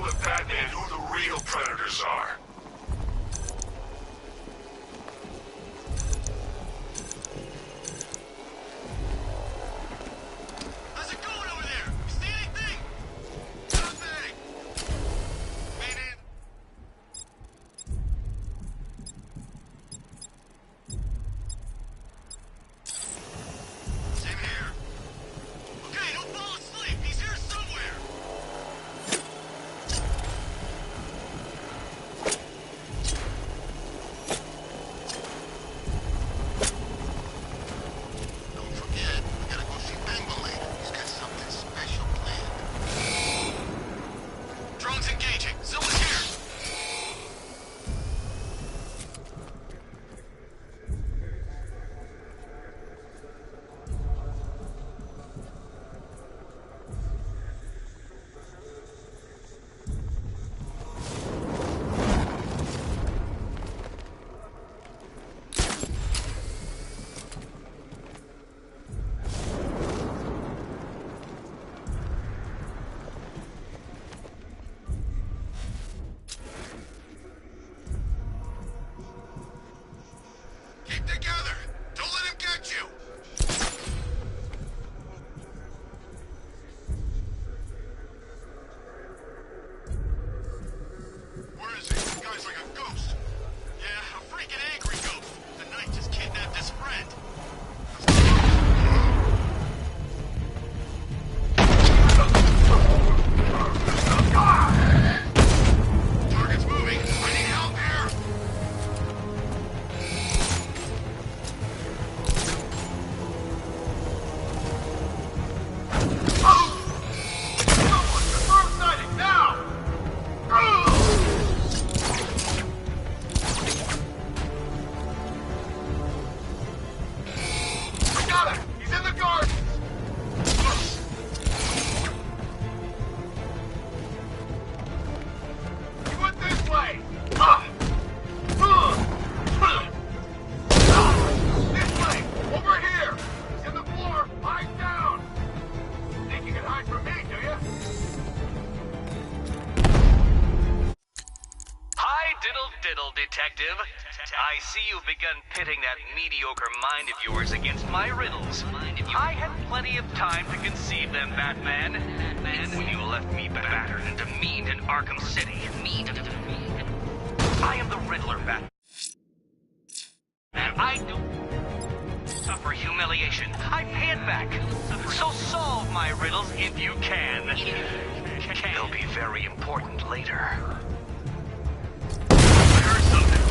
the Batman who the real predators are. How's it going over there? You see anything? Nothing! Meaning... Same here. Okay, don't fall asleep. He's here somewhere. Don't forget, we gotta go see Bengal later. He's got something special planned. Drone's engaging. Zilla's here. Keep together. Don't let him get you. Where is he? The guy's like a ghost. Yeah, a freaking angry ghost. The knight just kidnapped his friend. Target's moving. I need help here. Confirm sighting now! I got him! He's in the gardens! He went this way! This way! Over here! He's in the floor! Hide down! Think you can hide from me, do you? Hi, diddle, detective. I see you've begun pitting that mediocre mind of yours against my riddles. I had plenty of time to conceive them, Batman. When you left me battered and demeaned in Arkham City. I am the Riddler, Batman. I don't suffer humiliation. I pay it back. So solve my riddles if you can. They'll be very important later. I heard something.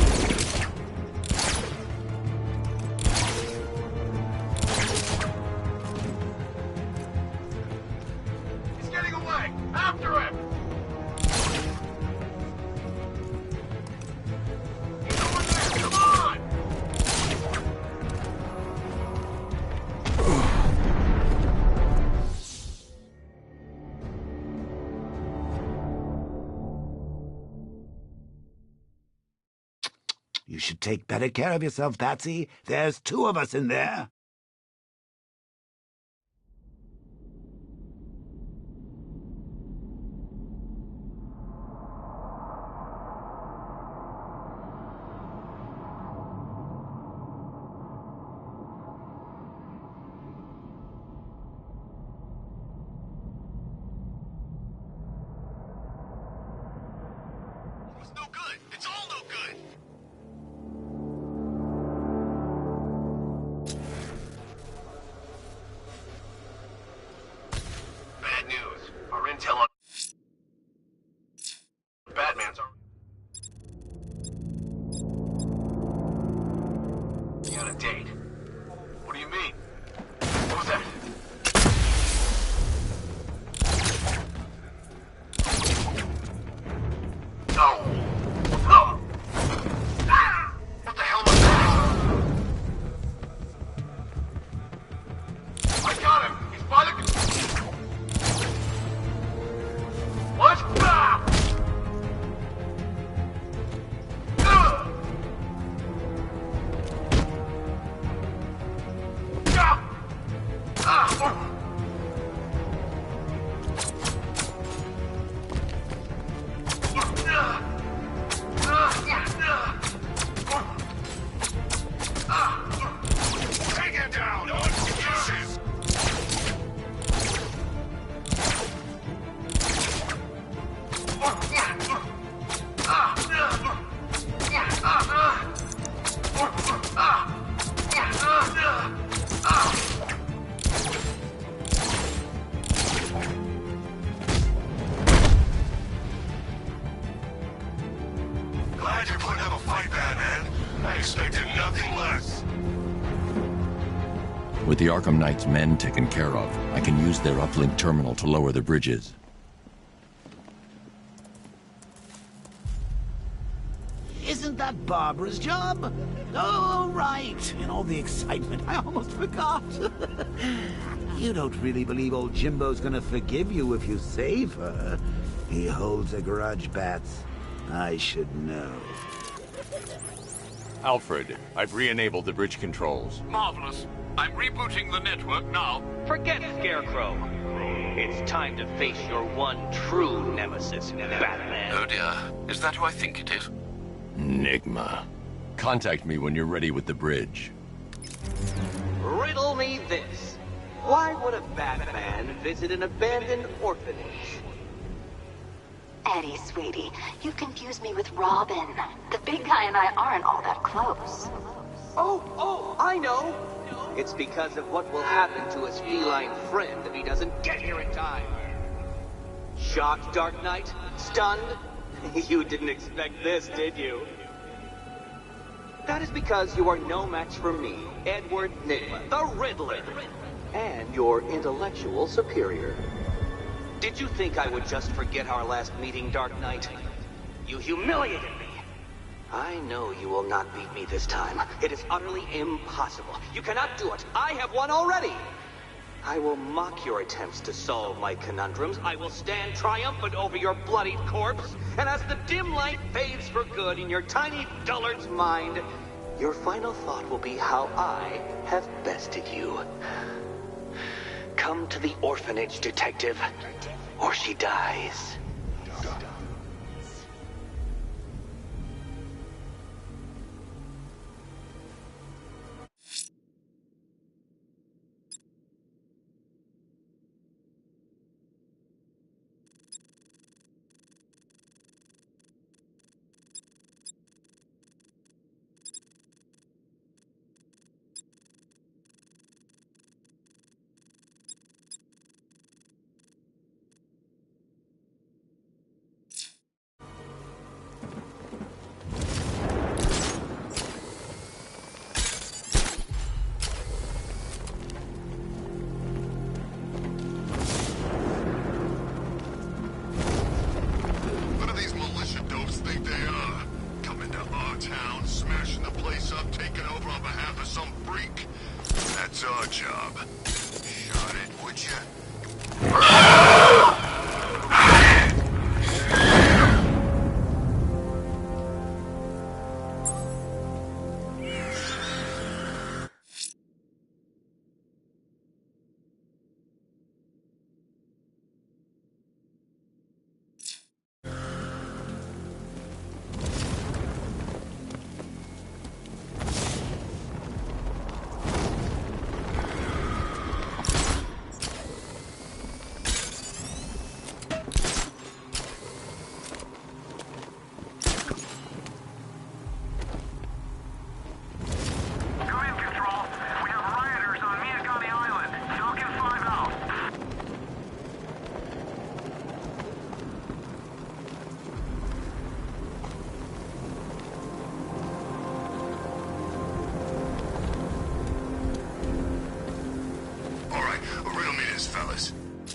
He's getting away! After him! He's over there! Come on! You should take better care of yourself, Patsy. There's two of us in there. It's no good! It's all no good! expected nothing less. With the Arkham Knight's men taken care of, I can use their uplink terminal to lower the bridges. Isn't that Barbara's job? Oh, right. In all the excitement, I almost forgot. You don't really believe old Jimbo's gonna forgive you if you save her. He holds a grudge, Bats. I should know. Alfred, I've re-enabled the bridge controls. Marvelous. I'm rebooting the network now. Forget Scarecrow. It's time to face your one true nemesis, Batman. Oh dear. Is that who I think it is? Enigma. Contact me when you're ready with the bridge. Riddle me this. Why would a Batman visit an abandoned orphanage? Eddie, sweetie, you confused me with Robin. The big guy and I aren't all that close. Oh, I know. It's because of what will happen to his feline friend if he doesn't get here in time. Shocked, Dark Knight? Stunned? You didn't expect this, did you? That is because you are no match for me, Edward Nygma, the Riddler, and your intellectual superior. Did you think I would just forget our last meeting, Dark Knight? You humiliated me. I know you will not beat me this time. It is utterly impossible. You cannot do it. I have won already. I will mock your attempts to solve my conundrums. I will stand triumphant over your bloodied corpse. And as the dim light fades for good in your tiny dullard's mind, your final thought will be how I have bested you. Come to the orphanage, detective, or she dies.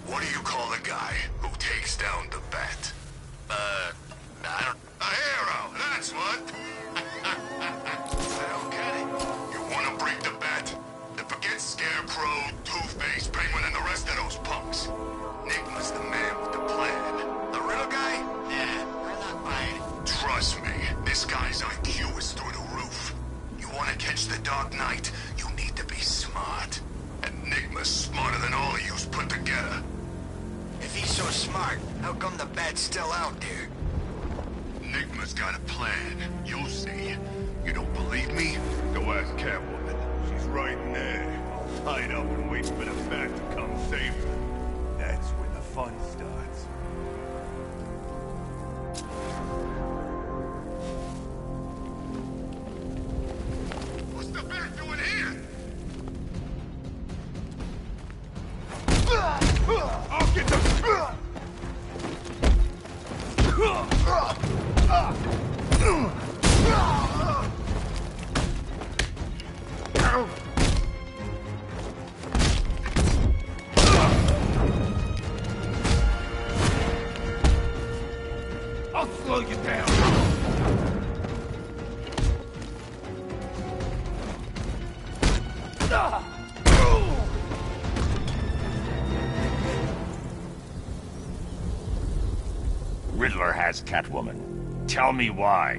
What do you call the guy who takes down the bat? I don't... A hero, that's what! I don't get it. You want to break the bat? Then forget Scarecrow, Two-Face, Penguin, and the rest of those punks. Nygma's the man with the plan. The real guy? Nah, I'm not buying it. Trust me, this guy's IQ is through the roof. You want to catch the Dark Knight, you need to be smart. And Nygma's smarter than all of yous put together. If he's so smart, how come the bat's still out there? Nygma's got a plan. You'll see. You don't believe me? Go ask Catwoman. She's right in there, all tied up and waiting for the bat to come save her. That's when the fun starts. What's the bat doing here? I'll get the... slow you down. Riddler has Catwoman. Tell me why.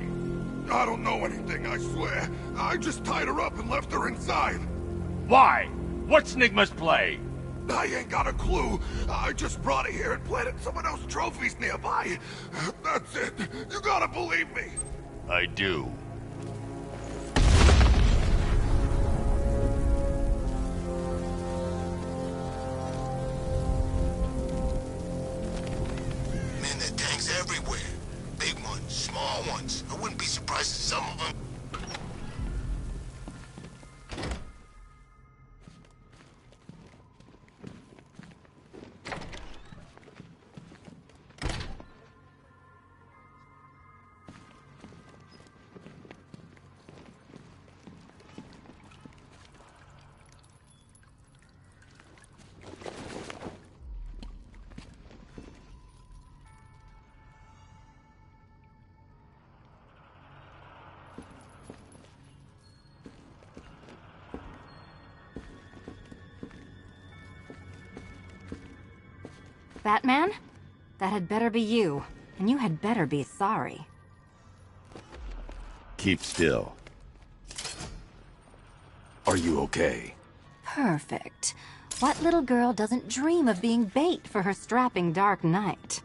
I don't know anything, I swear. I just tied her up and left her inside. Why? What's Nigma's play? I ain't got a clue. I just brought her here and planted some of those trophies nearby. That's it. You gotta believe me. I do. Man, there are tanks everywhere. Big ones, small ones. I wouldn't be surprised if some of them... Batman? That had better be you. And you had better be sorry. Keep still. Are you okay? Perfect. What little girl doesn't dream of being bait for her strapping Dark Knight?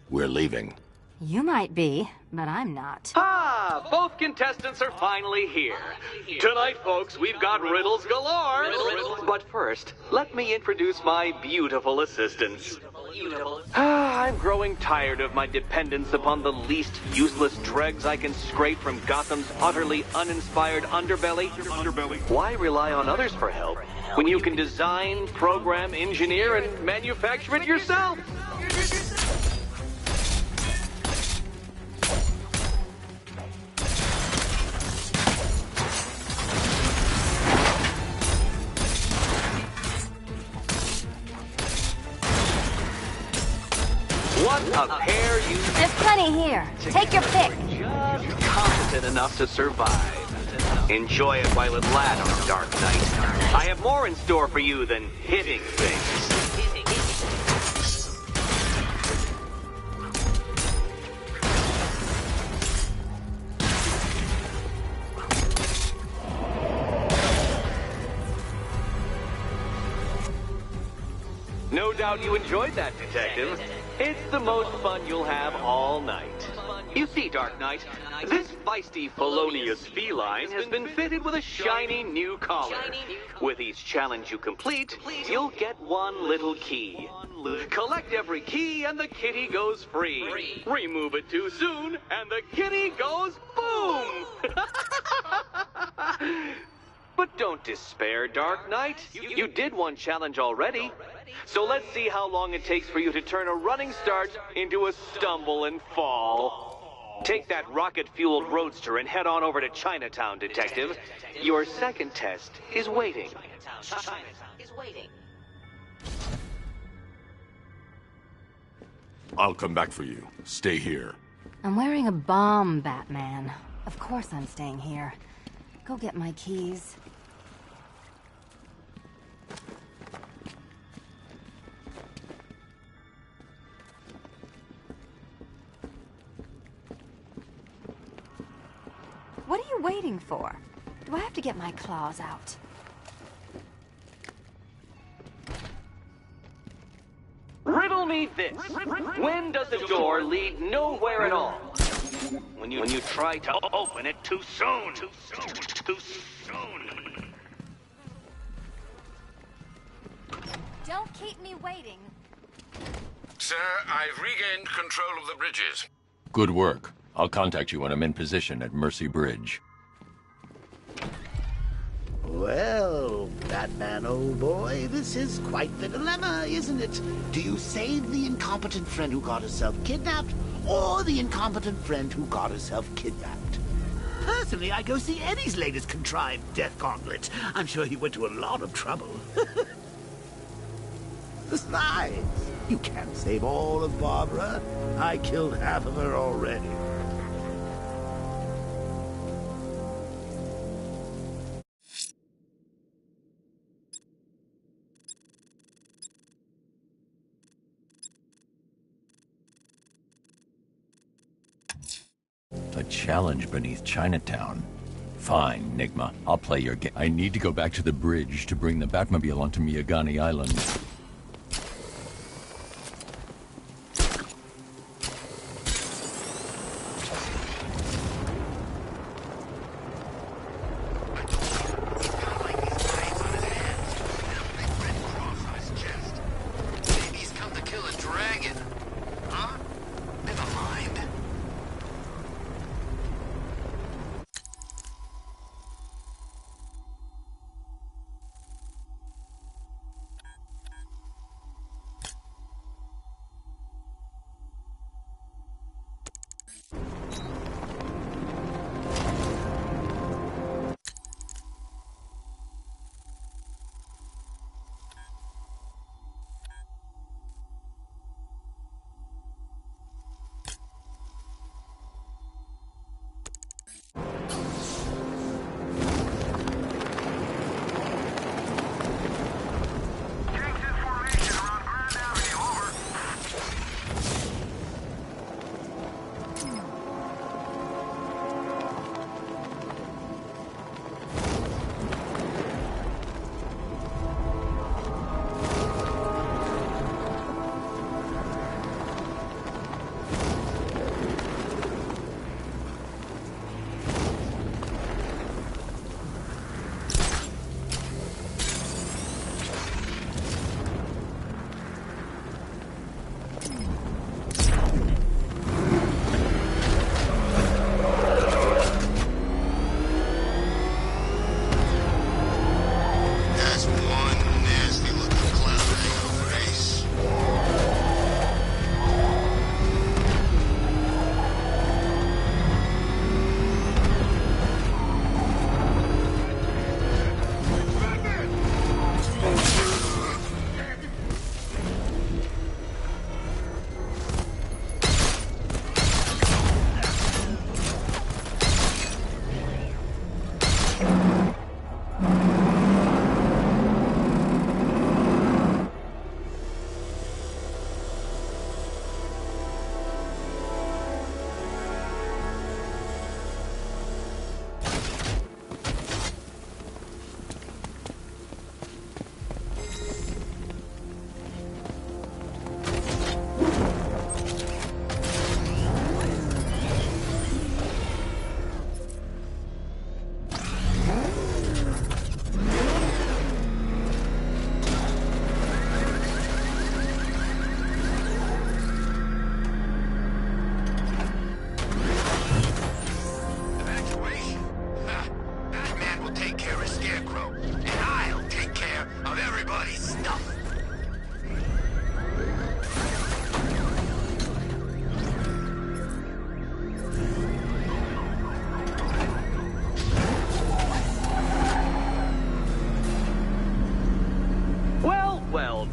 We're leaving. You might be, but I'm not. Ah, both contestants are finally here. Tonight, folks, we've got riddles galore. But first, let me introduce my beautiful assistants. I'm growing tired of my dependence upon the least useless dregs I can scrape from Gotham's utterly uninspired underbelly. Why rely on others for help when you can design, program, engineer, and manufacture it yourself? What a pair you... There's plenty here. Take your pick. Just competent enough to survive. Enjoy it while it lasts, Dark Knight. I have more in store for you than hitting things. No doubt you enjoyed that, Detective. It's the most fun you'll have all night. You see, Dark Knight, this feisty, felonious feline has been fitted with a shiny new collar. With each challenge you complete, you'll get one little key. Collect every key and the kitty goes free. Remove it too soon and the kitty goes boom! But don't despair, Dark Knight. You did one challenge already. So let's see how long it takes for you to turn a running start into a stumble and fall. Take that rocket-fueled roadster and head on over to Chinatown, Detective. Your second test is waiting. I'll come back for you. Stay here. I'm wearing a bomb, Batman. Of course I'm staying here. Go get my keys. What are you waiting for? Do I have to get my claws out? Riddle me this. When does a door lead nowhere at all? When you try to open it too soon. Too soon. Don't keep me waiting. Sir, I've regained control of the bridges. Good work. I'll contact you when I'm in position at Mercy Bridge. Well, Batman, old boy, this is quite the dilemma, isn't it? Do you save the incompetent friend who got herself kidnapped, or the incompetent friend who got herself kidnapped? Personally, I go see Eddie's latest contrived death gauntlet. I'm sure he went to a lot of trouble. Besides, You can't save all of Barbara. I killed half of her already. A challenge beneath Chinatown. Fine, Nigma. I'll play your game. I need to go back to the bridge to bring the Batmobile onto Miyagani Island.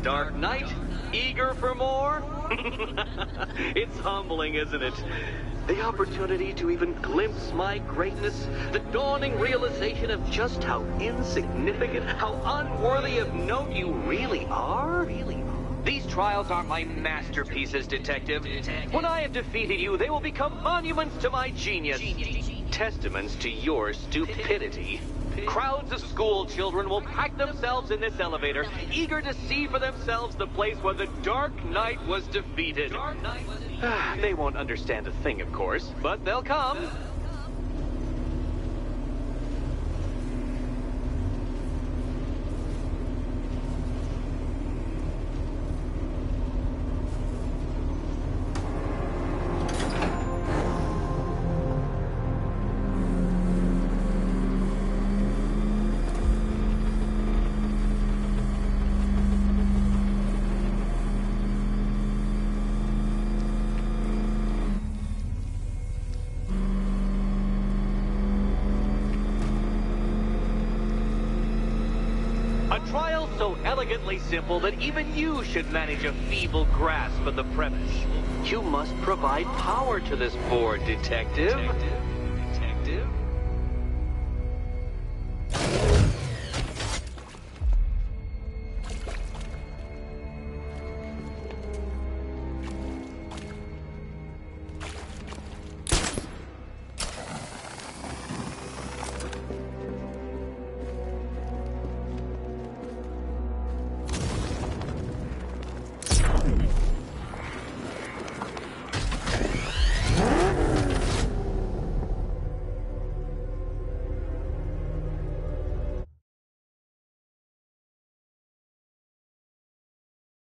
Dark Knight, eager for more? It's humbling, isn't it? The opportunity to even glimpse my greatness, the dawning realization of just how insignificant, how unworthy of note you really are. These trials are my masterpieces, Detective. When I have defeated you, they will become monuments to my genius, testaments to your stupidity. Crowds of school children will pack themselves in this elevator, eager to see for themselves the place where the Dark Knight was defeated. They won't understand a thing, of course, but they'll come. A trial so elegantly simple that even you should manage a feeble grasp of the premise. You must provide power to this board, Detective. Detective?